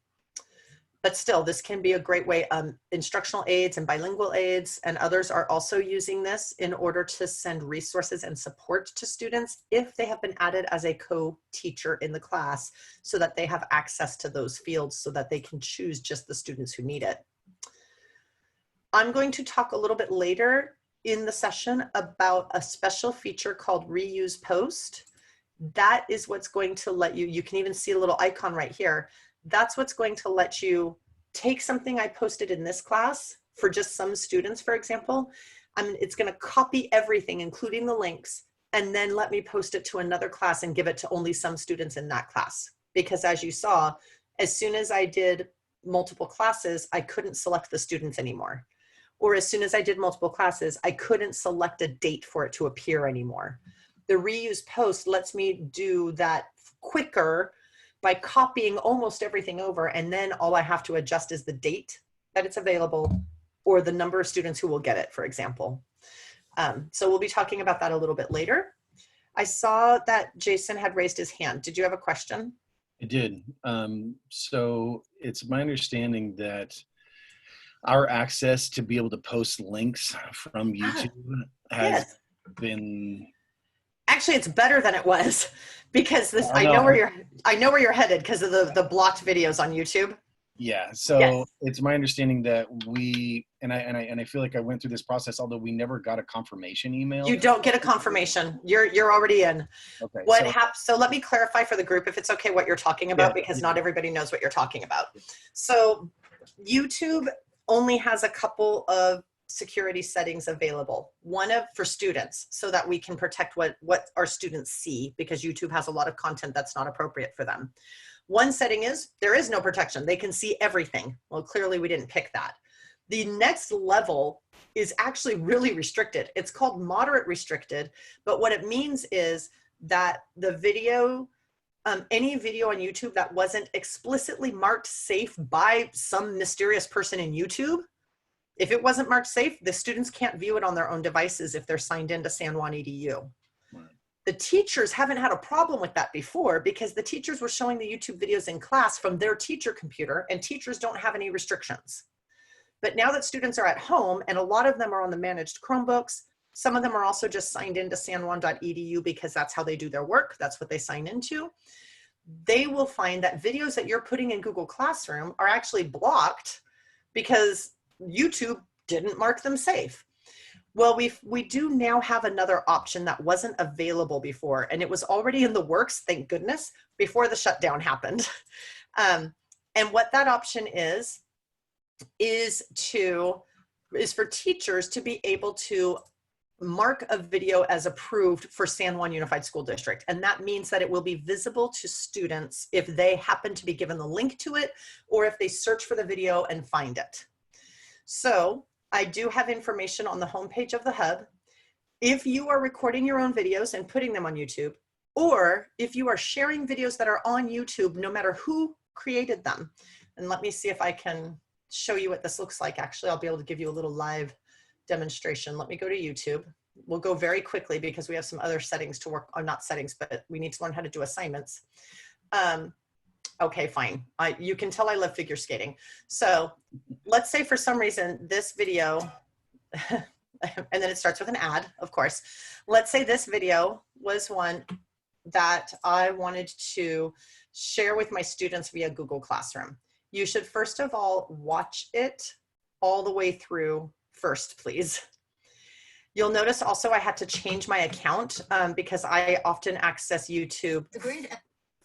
But still, this can be a great way. Instructional aids and bilingual aids and others are also using this in order to send resources and support to students if they have been added as a co-teacher in the class so that they have access to those fields so that they can choose just the students who need it. I'm going to talk a little bit later in the session about a special feature called Reuse Post. That is what's going to let you can even see a little icon right here. That's what's going to let you take something I posted in this class for just some students, for example. It's going to copy everything, including the links, and then let me post it to another class and give it to only some students in that class. Because as you saw, as soon as I did multiple classes, I couldn't select the students anymore. Or as soon as I did multiple classes, I couldn't select a date for it to appear anymore. The reuse post lets me do that quicker by copying almost everything over, and then all I have to adjust is the date that it's available or the number of students who will get it, for example. So we'll be talking about that a little bit later. I saw that Jason had raised his hand. Did you have a question? I did. So it's my understanding that our access to be able to post links from YouTube has been... Actually, it's better than it was because this, I know where you're headed because of the blocked videos on YouTube. Yeah. So it's my understanding that we, and I feel like I went through this process, although we never got a confirmation email. You don't get a confirmation. You're already in. Okay. What happens? So let me clarify for the group, if it's okay, what you're talking about, because not everybody knows what you're talking about. So YouTube only has a couple of security settings available. One for students, so that we can protect what our students see, because YouTube has a lot of content that's not appropriate for them. One setting is there is no protection. They can see everything. Well, clearly we didn't pick that. The next level is actually really restricted. It's called moderate restricted, but what it means is that the video, any video on YouTube that wasn't explicitly marked safe by some mysterious person in YouTube, if it wasn't marked safe, the students can't view it on their own devices if they're signed into San Juan EDU. Right. The teachers haven't had a problem with that before because the teachers were showing the YouTube videos in class from their teacher computer, and teachers don't have any restrictions. But now that students are at home, and a lot of them are on the managed Chromebooks, some of them are also just signed into sanjuan.edu because that's how they do their work. That's what they sign into. They will find that videos that you're putting in Google Classroom are actually blocked because YouTube didn't mark them safe. Well, we do now have another option that wasn't available before, and it was already in the works, thank goodness, before the shutdown happened. And what that option is for teachers to be able to mark a video as approved for San Juan Unified School District. And that means that it will be visible to students if they happen to be given the link to it, or if they search for the video and find it. So I do have information on the homepage of the Hub. If you are recording your own videos and putting them on YouTube, or if you are sharing videos that are on YouTube, no matter who created them. And let me see if I can show you what this looks like. Actually, I'll be able to give you a little live demonstration. Let me go to YouTube. We'll go very quickly because we have some other settings to work on, not settings, but we need to learn how to do assignments. Okay, fine. You can tell I love figure skating. So let's say for some reason this video, and then it starts with an ad, of course. Let's say this video was one that I wanted to share with my students via Google Classroom. You should first of all watch it all the way through first, please. You'll notice also I had to change my account because I often access YouTube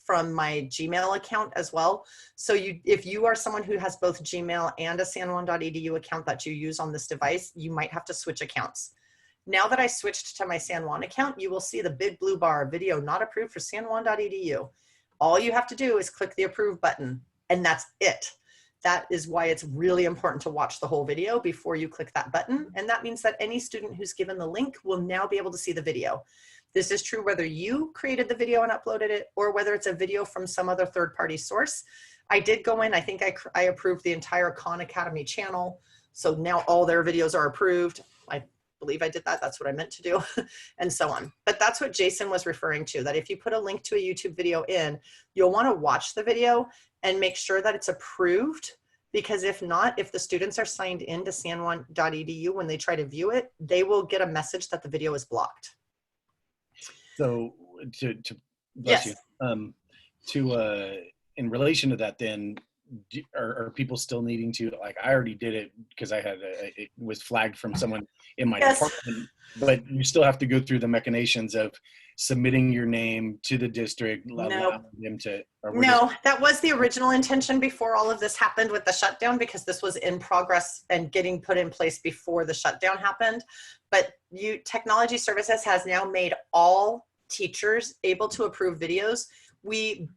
from my Gmail account as well. So if you are someone who has both Gmail and a sanjuan.edu account that you use on this device, you might have to switch accounts. Now that I switched to my San Juan account, you will see the big blue bar, video not approved for sanjuan.edu. All you have to do is click the approve button, and that's it. That is why it's really important to watch the whole video before you click that button. And that means that any student who's given the link will now be able to see the video. This is true whether you created the video and uploaded it, or whether it's a video from some other third-party source. I did go in, I think I approved the entire Khan Academy channel. So now all their videos are approved. I believe I did that. That's what I meant to do, and so on. But that's what Jason was referring to, that if you put a link to a YouTube video in, you'll want to watch the video and make sure that it's approved, because if not, if the students are signed into sanjuan.edu, when they try to view it, they will get a message that the video is blocked. So bless you. In relation to that, then, are people still needing to, like, I already did it because I had it was flagged from someone in my department, but you still have to go through the machinations of submitting your name to the district, allowing them to. No, that was the original intention before all of this happened with the shutdown, because this was in progress and getting put in place before the shutdown happened. But Technology Services has now made all teachers able to approve videos. We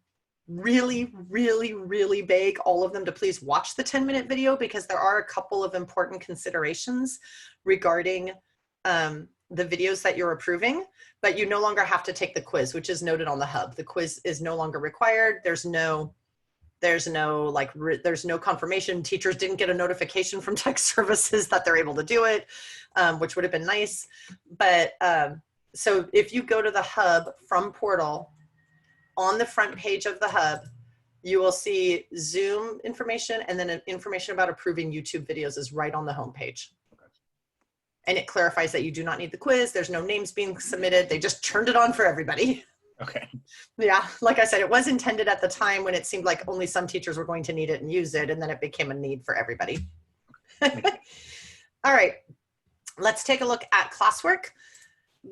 really, really, really beg all of them to please watch the 10-minute video, because there are a couple of important considerations regarding the videos that you're approving. But you no longer have to take the quiz, which is noted on the Hub. The quiz is no longer required. There's no confirmation. Teachers didn't get a notification from Tech Services that they're able to do it, which would have been nice. But so if you go to the Hub from Portal, on the front page of the Hub, you will see Zoom information, and then information about approving YouTube videos is right on the homepage. And it clarifies that you do not need the quiz. There's no names being submitted. They just turned it on for everybody. Okay. Yeah, like I said, it was intended at the time when it seemed like only some teachers were going to need it and use it, and then it became a need for everybody. All right, let's take a look at Classwork.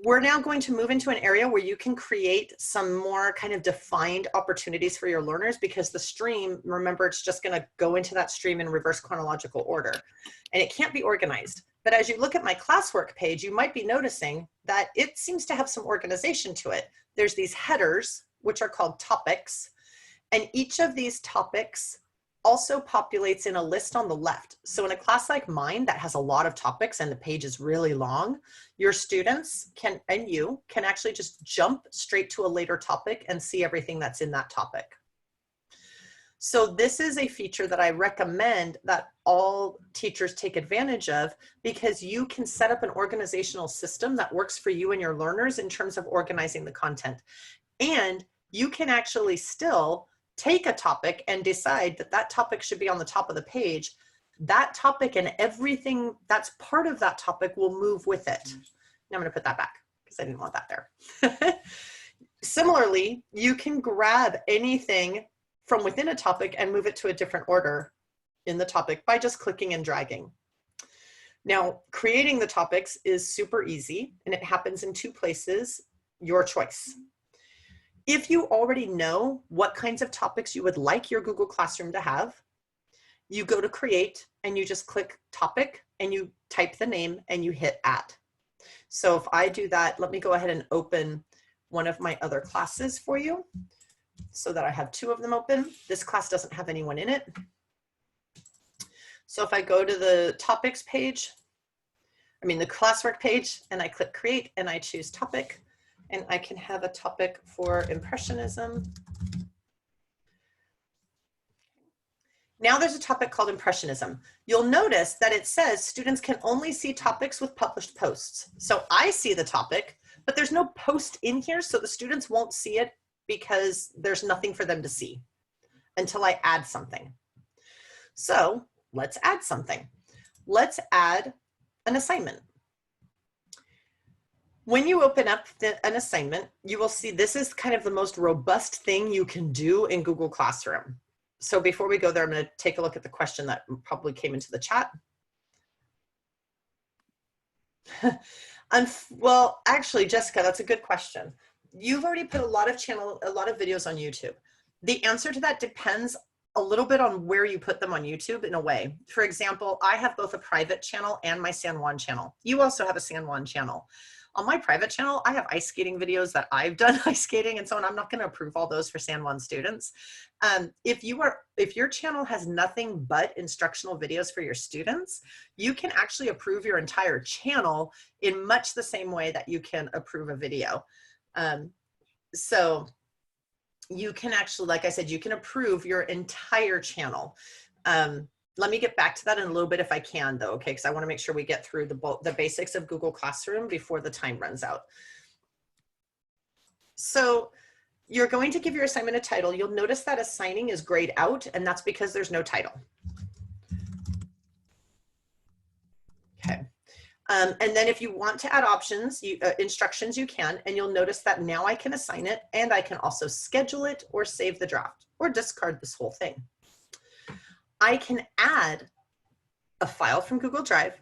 We're now going to move into an area where you can create some more kind of defined opportunities for your learners, because the stream, remember, it's just going to go into that stream in reverse chronological order, and it can't be organized. But as you look at my Classwork page, you might be noticing that it seems to have some organization to it. There's these headers, which are called topics, and each of these topics also populates in a list on the left. So in a class like mine that has a lot of topics and the page is really long, your students can, and you can actually just jump straight to a later topic and see everything that's in that topic. So this is a feature that I recommend that all teachers take advantage of, because you can set up an organizational system that works for you and your learners in terms of organizing the content. And you can actually still take a topic and decide that that topic should be on the top of the page. That topic and everything that's part of that topic will move with it. Now I'm going to put that back because I didn't want that there. Similarly, you can grab anything from within a topic and move it to a different order in the topic by just clicking and dragging. Now, creating the topics is super easy, and it happens in two places, your choice. If you already know what kinds of topics you would like your Google Classroom to have, you go to create and you just click topic and you type the name and you hit add. So if I do that, let me go ahead and open one of my other classes for you so that I have two of them open. This class doesn't have anyone in it. So if I go to the topics page, the classwork page, and I click create and I choose topic, and I can have a topic for impressionism. Now there's a topic called impressionism. You'll notice that it says students can only see topics with published posts. So I see the topic, but there's no post in here, so the students won't see it because there's nothing for them to see until I add something. So let's add something. Let's add an assignment. When you open up an assignment, you will see this is kind of the most robust thing you can do in Google Classroom. So before we go there, I'm going to take a look at the question that probably came into the chat. Well, actually, Jessica, that's a good question. You've already put a lot of videos on YouTube. The answer to that depends a little bit on where you put them on YouTube in a way. For example, I have both a private channel and my San Juan channel. You also have a San Juan channel. On my private channel, I have ice skating videos that I've done ice skating and so on. I'm not going to approve all those for San Juan students. If your channel has nothing but instructional videos for your students, you can actually approve your entire channel in much the same way that you can approve a video. So you can actually, like I said, you can approve your entire channel. Let me get back to that in a little bit if I can though, okay? Because I want to make sure we get through the basics of Google Classroom before the time runs out. So you're going to give your assignment a title. You'll notice that assigning is grayed out, and that's because there's no title. Okay. And then if you want to add options, instructions, you can, and you'll notice that now I can assign it, and I can also schedule it or save the draft or discard this whole thing. I can add a file from Google Drive,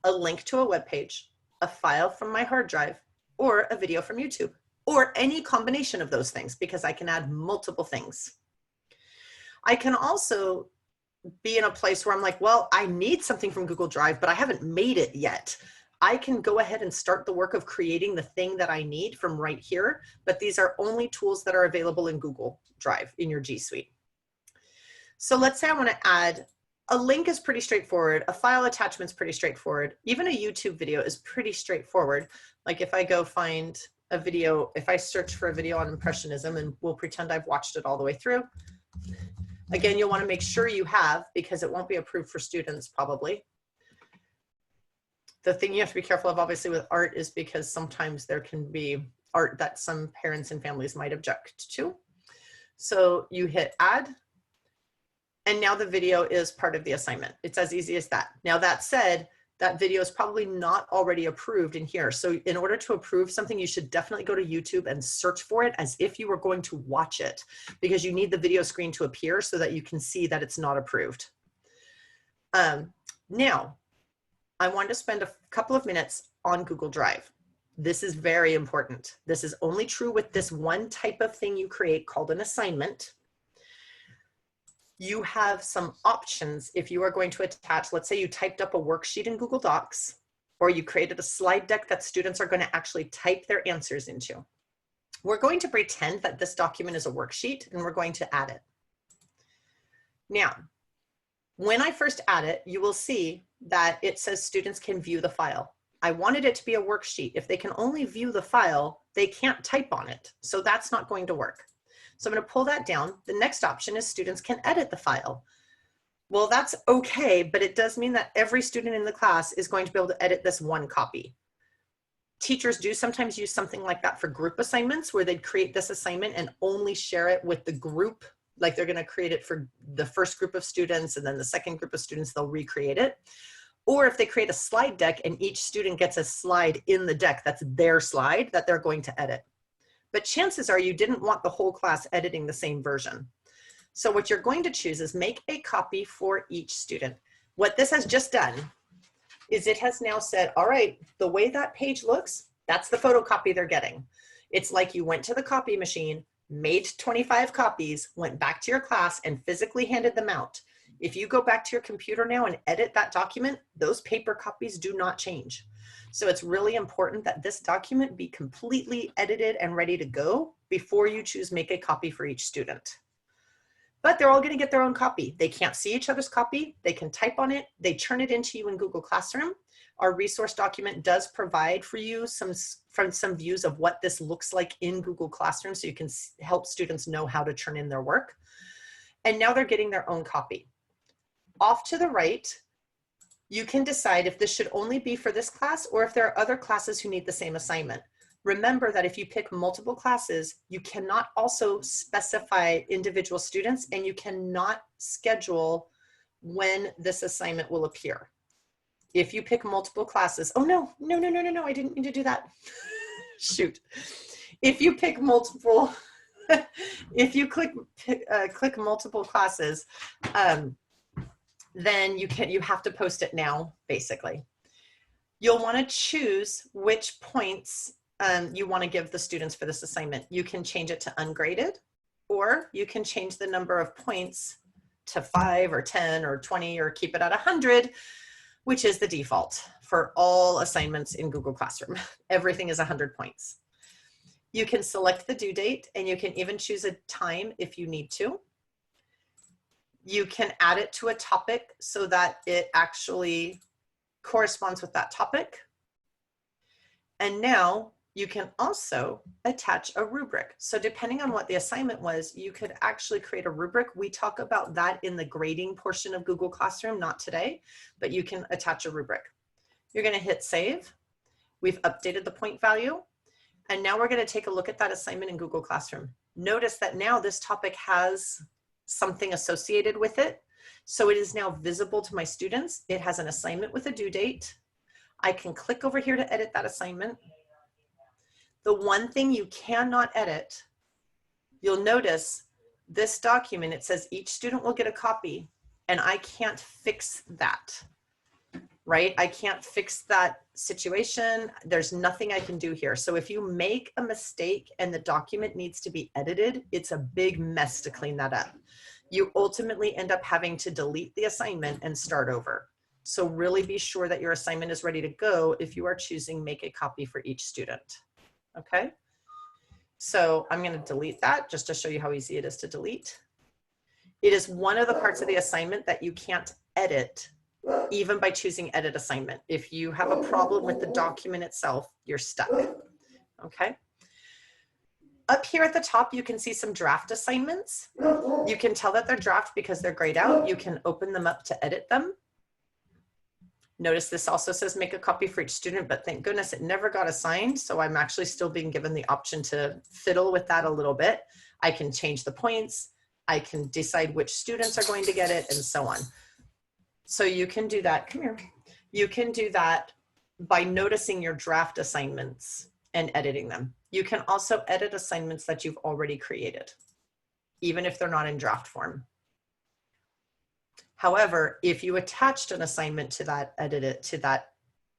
a link to a web page, a file from my hard drive, or a video from YouTube, or any combination of those things, because I can add multiple things. I can also be in a place where I'm like, well, I need something from Google Drive, but I haven't made it yet. I can go ahead and start the work of creating the thing that I need from right here, but these are only tools that are available in Google Drive in your G Suite. So let's say I want to add a link is pretty straightforward. A file attachment is pretty straightforward. Even a YouTube video is pretty straightforward. Like if I go find a video, if I search for a video on impressionism, and we'll pretend I've watched it all the way through. Again, you'll want to make sure you have, because it won't be approved for students probably. The thing you have to be careful of obviously with art is because sometimes there can be art that some parents and families might object to. So you hit add. And now the video is part of the assignment. It's as easy as that. Now that said, that video is probably not already approved in here. So in order to approve something, you should definitely go to YouTube and search for it as if you were going to watch it, because you need the video screen to appear so that you can see that it's not approved. Now, I want to spend a couple of minutes on Google Drive. This is very important. This is only true with this one type of thing you create called an assignment. You have some options if you are going to attach, let's say you typed up a worksheet in Google Docs, or you created a slide deck that students are going to actually type their answers into. We're going to pretend that this document is a worksheet, and we're going to add it. Now, when I first add it, you will see that it says students can view the file. I wanted it to be a worksheet. If they can only view the file, they can't type on it. So that's not going to work. So I'm going to pull that down. The next option is students can edit the file. Well, that's okay, but it does mean that every student in the class is going to be able to edit this one copy. Teachers do sometimes use something like that for group assignments, where they'd create this assignment and only share it with the group. Like they're going to create it for the first group of students, and then the second group of students, they'll recreate it. Or if they create a slide deck and each student gets a slide in the deck, that's their slide that they're going to edit. But chances are you didn't want the whole class editing the same version. So what you're going to choose is make a copy for each student. What this has just done is it has now said, all right, the way that page looks, that's the photocopy they're getting. It's like you went to the copy machine, made 25 copies, went back to your class and physically handed them out. If you go back to your computer now and edit that document, those paper copies do not change. So it's really important that this document be completely edited and ready to go before you choose make a copy for each student. But they're all going to get their own copy. They can't see each other's copy. They can type on it. They turn it into you in Google Classroom. Our resource document does provide for you some views of what this looks like in Google Classroom, so you can help students know how to turn in their work. And now they're getting their own copy. Off to the right, you can decide if this should only be for this class or if there are other classes who need the same assignment. Remember that if you pick multiple classes, you cannot also specify individual students, and you cannot schedule when this assignment will appear. If you pick multiple classes, oh no, I didn't mean to do that. Shoot. If you pick multiple, if you click multiple classes, then you have to post it now, basically. You'll want to choose which points you want to give the students for this assignment. You can change it to ungraded, or you can change the number of points to 5 or 10 or 20, or keep it at 100, which is the default for all assignments in Google Classroom. Everything is 100 points. You can select the due date, and you can even choose a time if you need to. You can add it to a topic so that it actually corresponds with that topic. And now you can also attach a rubric. So depending on what the assignment was, you could actually create a rubric. We talk about that in the grading portion of Google Classroom, not today, but you can attach a rubric. You're going to hit save. We've updated the point value. And now we're going to take a look at that assignment in Google Classroom. Notice that now this topic has something associated with it. So it is now visible to my students. It has an assignment with a due date. I can click over here to edit that assignment. The one thing you cannot edit, you'll notice this document, it says each student will get a copy, and I can't fix that, right? I can't fix that situation. There's nothing I can do here. So if you make a mistake and the document needs to be edited, it's a big mess to clean that up. You ultimately end up having to delete the assignment and start over. So really be sure that your assignment is ready to go if you are choosing make a copy for each student. Okay, so I'm going to delete that just to show you how easy it is to delete. It is one of the parts of the assignment that you can't edit even by choosing edit assignment. If you have a problem with the document itself, you're stuck. Okay. Up here at the top, you can see some draft assignments. You can tell that they're draft because they're grayed out. You can open them up to edit them. Notice this also says make a copy for each student, but thank goodness it never got assigned. So I'm actually still being given the option to fiddle with that a little bit. I can change the points. I can decide which students are going to get it, and so on. So you can do that. Come here. You can do that by noticing your draft assignments and editing them. You can also edit assignments that you've already created, even if they're not in draft form. However, if you attached an assignment to that,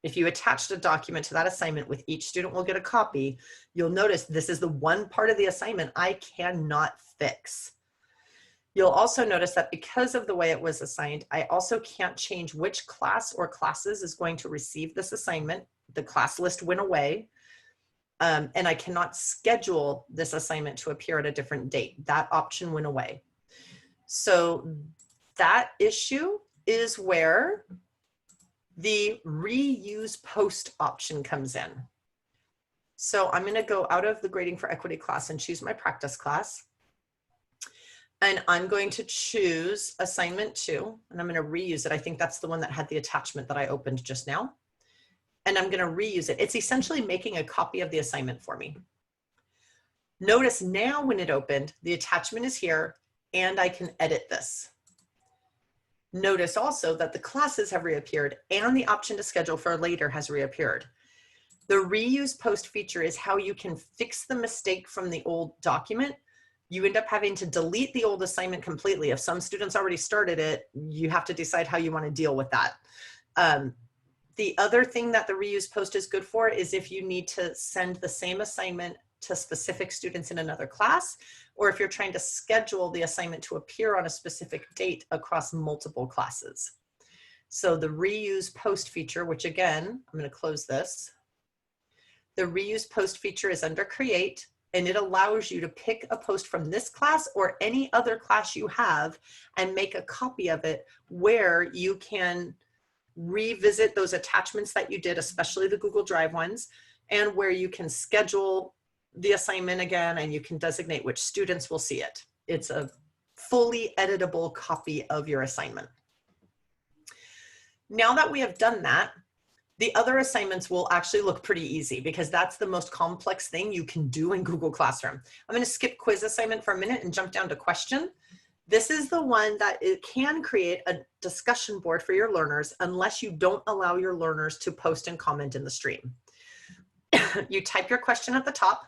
if you attached a document to that assignment with each student will get a copy, you'll notice this is the one part of the assignment I cannot fix. You'll also notice that because of the way it was assigned, I also can't change which class or classes is going to receive this assignment. The class list went away, and I cannot schedule this assignment to appear at a different date. That option went away. So that issue is where the reuse post option comes in. So I'm going to go out of the Grading for Equity class and choose my practice class. And I'm going to choose assignment 2, and I'm going to reuse it. I think that's the one that had the attachment that I opened just now. And I'm going to reuse it. It's essentially making a copy of the assignment for me. Notice now when it opened, the attachment is here, and I can edit this. Notice also that the classes have reappeared and the option to schedule for later has reappeared. The reuse post feature is how you can fix the mistake from the old document. You end up having to delete the old assignment completely. If some students already started it, you have to decide how you want to deal with that. The other thing that the reuse post is good for is if you need to send the same assignment to specific students in another class, or if you're trying to schedule the assignment to appear on a specific date across multiple classes. So the reuse post feature, which again, I'm going to close this. The reuse post feature is under create, and it allows you to pick a post from this class or any other class you have and make a copy of it where you can revisit those attachments that you did, especially the Google Drive ones, and where you can schedule the assignment again and you can designate which students will see it. It's a fully editable copy of your assignment. Now that we have done that, the other assignments will actually look pretty easy because that's the most complex thing you can do in Google Classroom. I'm going to skip quiz assignment for a minute and jump down to question. This is the one that it can create a discussion board for your learners unless you don't allow your learners to post and comment in the stream. You type your question at the top.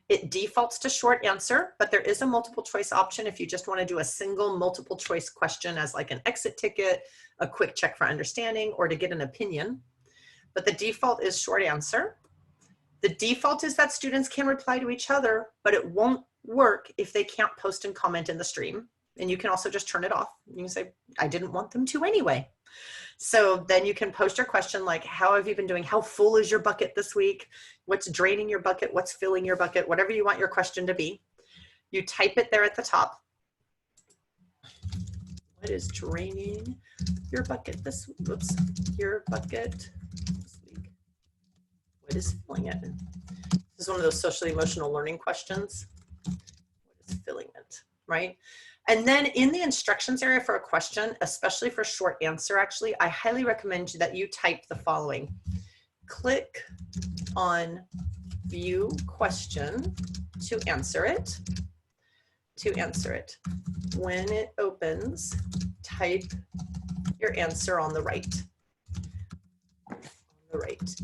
It defaults to short answer, but there is a multiple choice option if you just want to do a single multiple choice question as like an exit ticket, a quick check for understanding, or to get an opinion. But the default is short answer. The default is that students can reply to each other, but it won't work if they can't post and comment in the stream. And you can also just turn it off. You can say, I didn't want them to anyway. So then you can post your question like, how have you been doing? How full is your bucket this week? What's draining your bucket? What's filling your bucket? Whatever you want your question to be. You type it there at the top. What is draining your bucket this week? Whoops, your bucket this week. What is filling it? This is one of those social emotional learning questions. What is filling it, right? And then in the instructions area for a question, especially for short answer, actually, I highly recommend that you type the following. Click on view question to answer it. When it opens, type your answer on the right.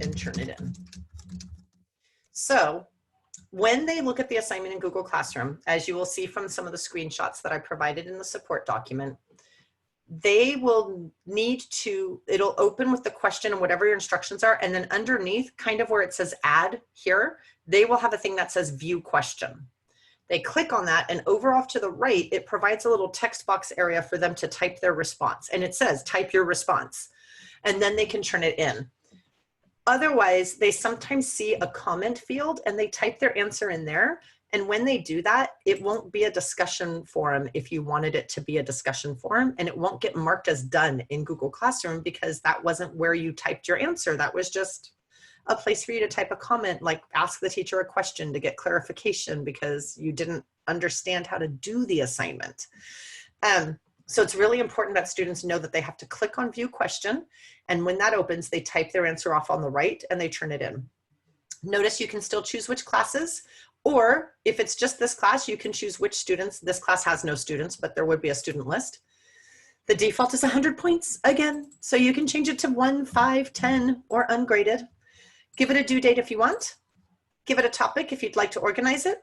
And turn it in. So when they look at the assignment in Google Classroom, as you will see from some of the screenshots that I provided in the support document, they will need to, it'll open with the question and whatever your instructions are, and then underneath, kind of where it says add here, they will have a thing that says view question. They click on that, and over off to the right, it provides a little text box area for them to type their response. And it says, type your response. And then they can turn it in. Otherwise, they sometimes see a comment field and they type their answer in there. And when they do that, it won't be a discussion forum if you wanted it to be a discussion forum, and it won't get marked as done in Google Classroom because that wasn't where you typed your answer. That was just a place for you to type a comment, like ask the teacher a question to get clarification because you didn't understand how to do the assignment. So it's really important that students know that they have to click on view question. And when that opens, they type their answer off on the right and they turn it in. Notice you can still choose which classes, or if it's just this class, you can choose which students. This class has no students, but there would be a student list. The default is 100 points again. So you can change it to 1, 5, 10, or ungraded. Give it a due date if you want. Give it a topic if you'd like to organize it.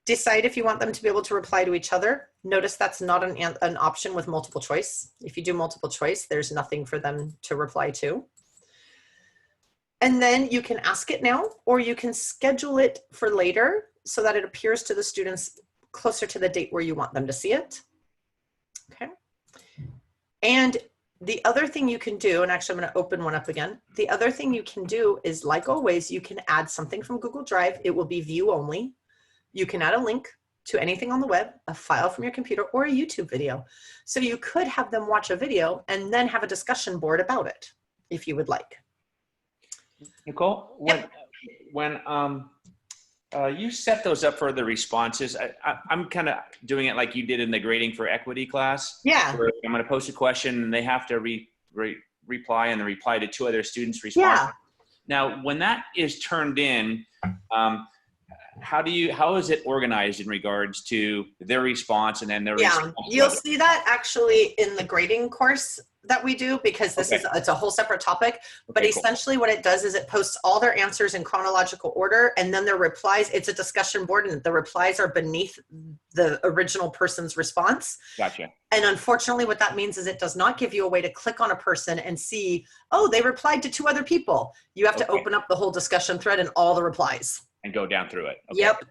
Decide if you want them to be able to reply to each other. Notice that's not an option with multiple choice. If you do multiple choice, there's nothing for them to reply to. And then you can ask it now, or you can schedule it for later so that it appears to the students closer to the date where you want them to see it. Okay. And the other thing you can do, and actually I'm going to open one up again. The other thing you can do is, like always, you can add something from Google Drive. It will be view only. You can add a link to anything on the web, a file from your computer, or a YouTube video. So you could have them watch a video and then have a discussion board about it if you would like. Nicole, when you set those up for the responses, I'm kind of doing it like you did in the grading for equity class. Yeah. Where I'm going to post a question and they have to reply and then reply to 2 other students' responses. Yeah. Now, when that is turned in, how is it organized in regards to their response and then their response? You'll see that actually in the grading course that we do, because this is, it's a whole separate topic, but essentially what it does is it posts all their answers in chronological order, and then their replies, it's a discussion board, and the replies are beneath the original person's response. Gotcha. And unfortunately what that means is it does not give you a way to click on a person and see, oh, they replied to 2 other people. You have to open up the whole discussion thread and all the replies. And go down through it. Yep.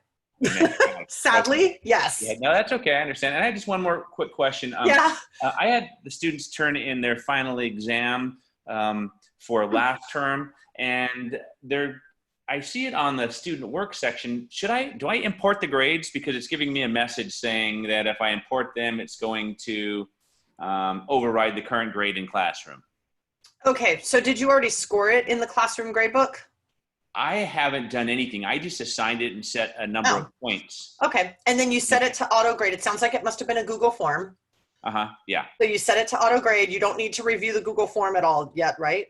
Sadly, yes. Yeah, no, that's okay. I understand. And I had just one more quick question. Yeah. I had the students turn in their final exam for last term, and I see it on the student work section. Do I import the grades? Because it's giving me a message saying that if I import them, it's going to override the current grade in classroom. Okay, so did you already score it in the classroom gradebook? I haven't done anything. I just assigned it and set a number of points. Okay, and then you set it to auto grade. It sounds like it must have been a Google form. Yeah. So you set it to auto grade. You don't need to review the Google form at all yet, right?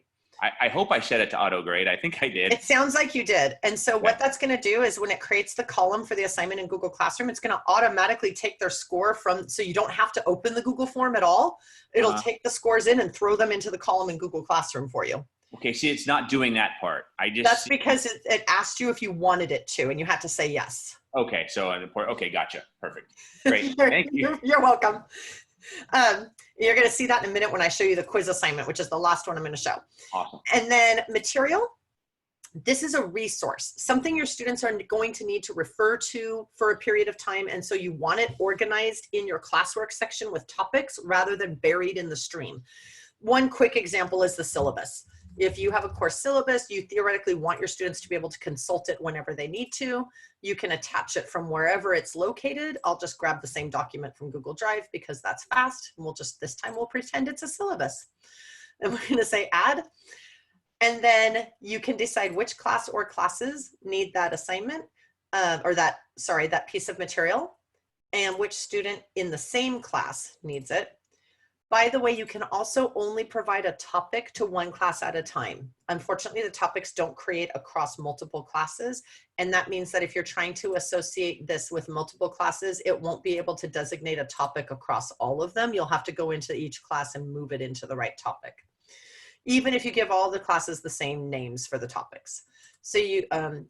I hope I set it to auto grade. I think I did. It sounds like you did. And so what that's going to do is when it creates the column for the assignment in Google Classroom, it's going to automatically take their score so you don't have to open the Google form at all. It'll take the scores in and throw them into the column in Google Classroom for you. Okay, see, it's not doing that part. That's because it asked you if you wanted it to, and you had to say yes. Okay, so okay, gotcha. Perfect. Great. Thank you. You're welcome. You're going to see that in a minute when I show you the quiz assignment, which is the last one I'm going to show. Awesome. And then material. This is a resource, something your students are going to need to refer to for a period of time. And so you want it organized in your classwork section with topics rather than buried in the stream. One quick example is the syllabus. If you have a course syllabus, you theoretically want your students to be able to consult it whenever they need to. You can attach it from wherever it's located. I'll just grab the same document from Google Drive because that's fast. And this time we'll pretend it's a syllabus. And we're going to say add. And then you can decide which class or classes need that assignment that piece of material, and which student in the same class needs it. By the way, you can also only provide a topic to one class at a time. Unfortunately, the topics don't create across multiple classes. And that means that if you're trying to associate this with multiple classes, it won't be able to designate a topic across all of them. You'll have to go into each class and move it into the right topic, even if you give all the classes the same names for the topics. So you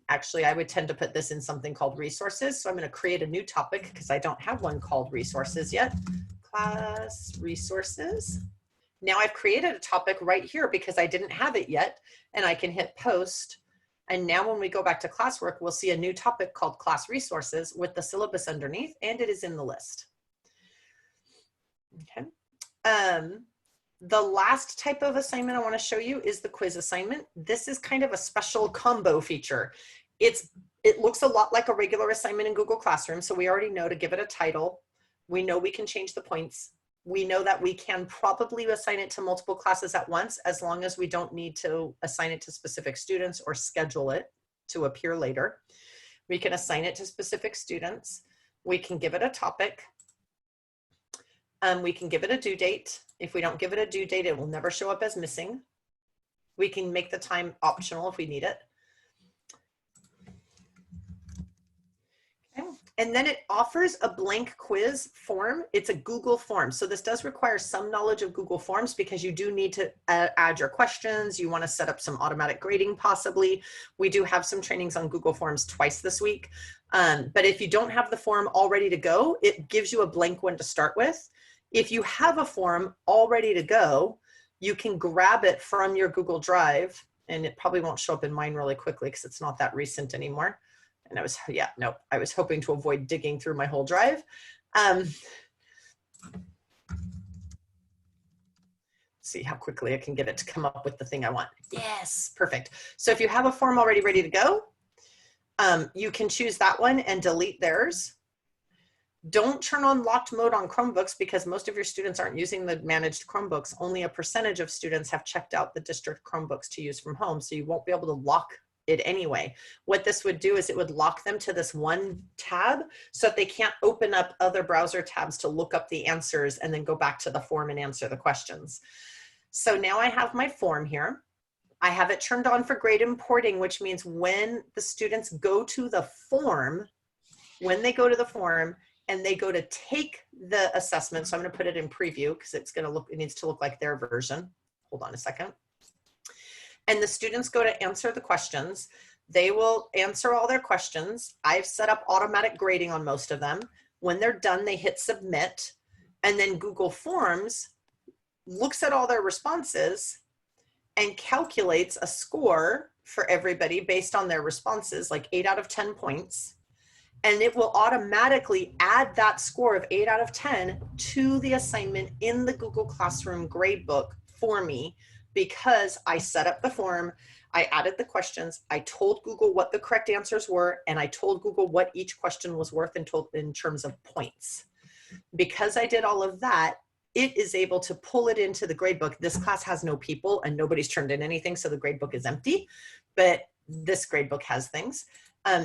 actually, I would tend to put this in something called resources. So I'm going to create a new topic because I don't have one called resources yet. Class resources. Now I've created a topic right here because I didn't have it yet, and I can hit post. And now when we go back to classwork, we'll see a new topic called class resources with the syllabus underneath, and it is in the list. Okay. The last type of assignment I want to show you is the quiz assignment. This is kind of a special combo feature. It looks a lot like a regular assignment in Google Classroom. So we already know to give it a title. We know we can change the points. We know that we can probably assign it to multiple classes at once, as long as we don't need to assign it to specific students or schedule it to appear later. We can assign it to specific students. We can give it a topic. We can give it a due date. If we don't give it a due date, it will never show up as missing. We can make the time optional if we need it. Okay. And then it offers a blank quiz form. It's a Google form. So this does require some knowledge of Google Forms because you do need to add your questions. You want to set up some automatic grading possibly. We do have some trainings on Google Forms twice this week. But if you don't have the form all ready to go, it gives you a blank one to start with. If you have a form all ready to go, you can grab it from your Google Drive, and it probably won't show up in mine really quickly because it's not that recent anymore. And I was hoping to avoid digging through my whole drive. See how quickly I can get it to come up with the thing I want. Yes, perfect. So if you have a form already ready to go, you can choose that one and delete theirs. Don't turn on locked mode on Chromebooks because most of your students aren't using the managed Chromebooks. Only a percentage of students have checked out the district Chromebooks to use from home, so you won't be able to lock it anyway. What this would do is it would lock them to this one tab so that they can't open up other browser tabs to look up the answers and then go back to the form and answer the questions. So now I have my form here. I have it turned on for grade importing, which means when the students go to the form, and they go to take the assessment. So I'm going to put it in preview because it needs to look like their version. Hold on a second. And the students go to answer the questions. They will answer all their questions. I've set up automatic grading on most of them. When they're done, they hit submit. And then Google Forms looks at all their responses and calculates a score for everybody based on their responses, like 8 out of 10 points. and it will automatically add that score of 8 out of 10 to the assignment in the Google Classroom gradebook for me, because I set up the form, I added the questions, I told Google what the correct answers were, and I told Google what each question was worth in terms of points. Because I did all of that, it is able to pull it into the gradebook. This class has no people and nobody's turned in anything, so the gradebook is empty, but this gradebook has things.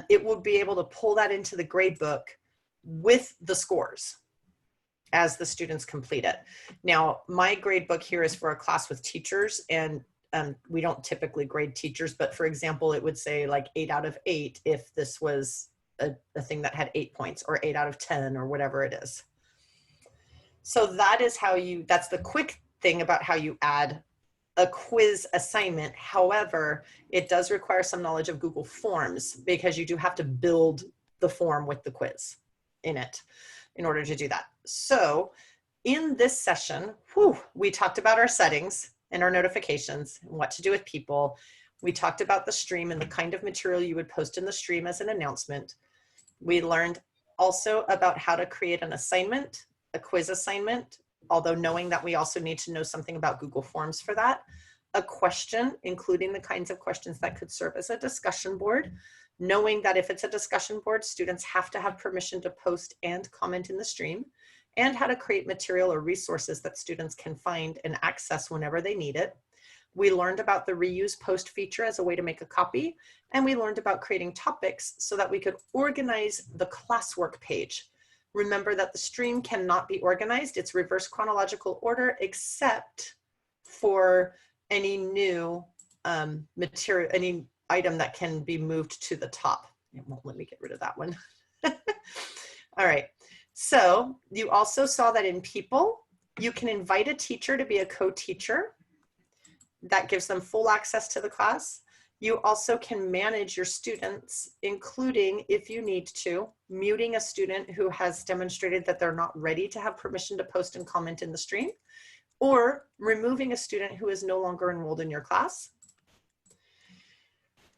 It will be able to pull that into the gradebook with the scores as the students complete it. Now, my gradebook here is for a class with teachers, and we don't typically grade teachers, but for example, it would say like 8 out of 8 if this was a thing that had 8 points, or 8 out of 10, or whatever it is. So that is how that's the quick thing about how you add a quiz assignment. However, it does require some knowledge of Google Forms, because you do have to build the form with the quiz in it in order to do that. So in this session, we talked about our settings and our notifications and what to do with people. We talked about the stream and the kind of material you would post in the stream as an announcement. We learned also about how to create an assignment, a quiz assignment, although knowing that we also need to know something about Google Forms for that, a question, including the kinds of questions that could serve as a discussion board, knowing that if it's a discussion board, students have to have permission to post and comment in the stream, and how to create material or resources that students can find and access whenever they need it. We learned about the reuse post feature as a way to make a copy, and we learned about creating topics so that we could organize the classwork page. Remember that the stream cannot be organized. It's reverse chronological order, except for any new material, any item that can be moved to the top. It won't let me get rid of that one. All right. So you also saw that in people, you can invite a teacher to be a co-teacher. That gives them full access to the class. You also can manage your students, including, if you need to, muting a student who has demonstrated that they're not ready to have permission to post and comment in the stream, or removing a student who is no longer enrolled in your class.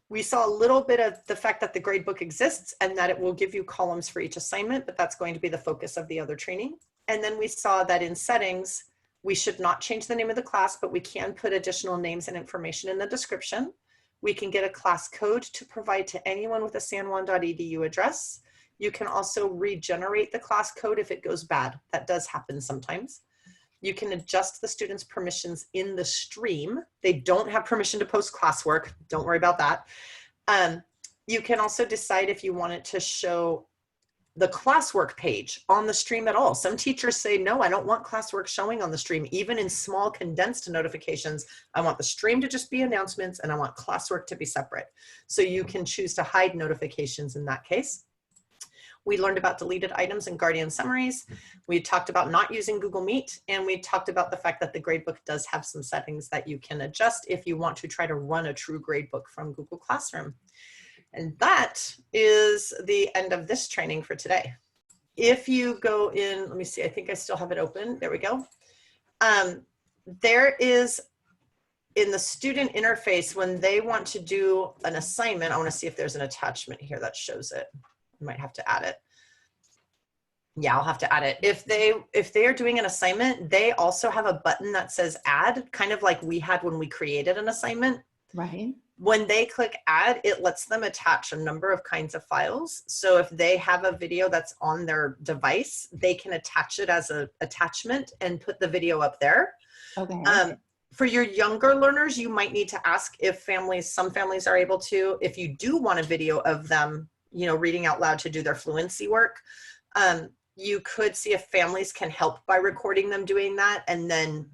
We saw a little bit of the fact that the gradebook exists and that it will give you columns for each assignment, but that's going to be the focus of the other training. And then we saw that in settings, we should not change the name of the class, but we can put additional names and information in the description. We can get a class code to provide to anyone with a sanjuan.edu address. You can also regenerate the class code if it goes bad. That does happen sometimes. You can adjust the students' permissions in the stream. They don't have permission to post classwork. Don't worry about that. You can also decide if you want it to show the classwork page on the stream at all. Some teachers say, no, I don't want classwork showing on the stream. Even in small condensed notifications, I want the stream to just be announcements and I want classwork to be separate. So you can choose to hide notifications in that case. We learned about deleted items and Guardian summaries. We talked about not using Google Meet, and we talked about the fact that the gradebook does have some settings that you can adjust if you want to try to run a true gradebook from Google Classroom. And that is the end of this training for today. If you go in, let me see, I think I still have it open. There we go. There is, in the student interface, when they want to do an assignment, I want to see if there's an attachment here that shows it. I might have to add it. Yeah, I'll have to add it. If they are doing an assignment, they also have a button that says add, kind of like we had when we created an assignment. Right. When they click add, it lets them attach a number of kinds of files. So if they have a video that's on their device, they can attach it as an attachment and put the video up there. Okay. For your younger learners, you might need to ask if some families are able to, if you do want a video of them, you know, reading out loud to do their fluency work, you could see if families can help by recording them doing that. And then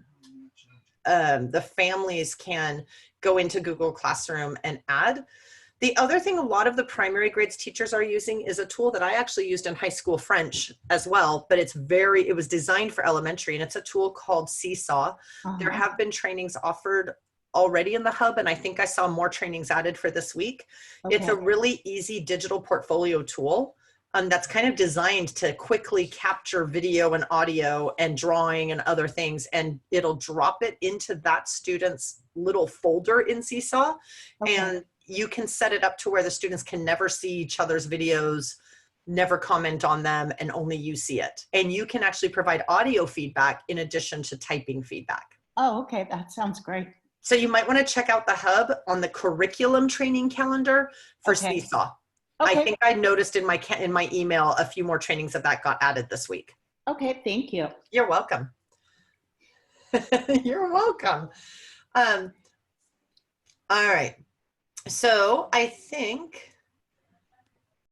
the families can go into Google Classroom and add. The other thing a lot of the primary grades teachers are using is a tool that I actually used in high school French as well, but it was designed for elementary, and it's a tool called Seesaw. There have been trainings offered already in the hub, and I think I saw more trainings added for this week. Okay. It's a really easy digital portfolio tool that's kind of designed to quickly capture video and audio and drawing and other things, and it'll drop it into that student's little folder in Seesaw. Okay. And you can set it up to where the students can never see each other's videos. never comment on them, and only you see it. And you can actually provide audio feedback in addition to typing feedback. Oh, okay. That sounds great. So you might want to check out the hub on the curriculum training calendar for Okay. Seesaw. Okay. I think I noticed in my email a few more trainings that got added this week. Okay. Thank you. You're welcome. You're welcome. All right. So I think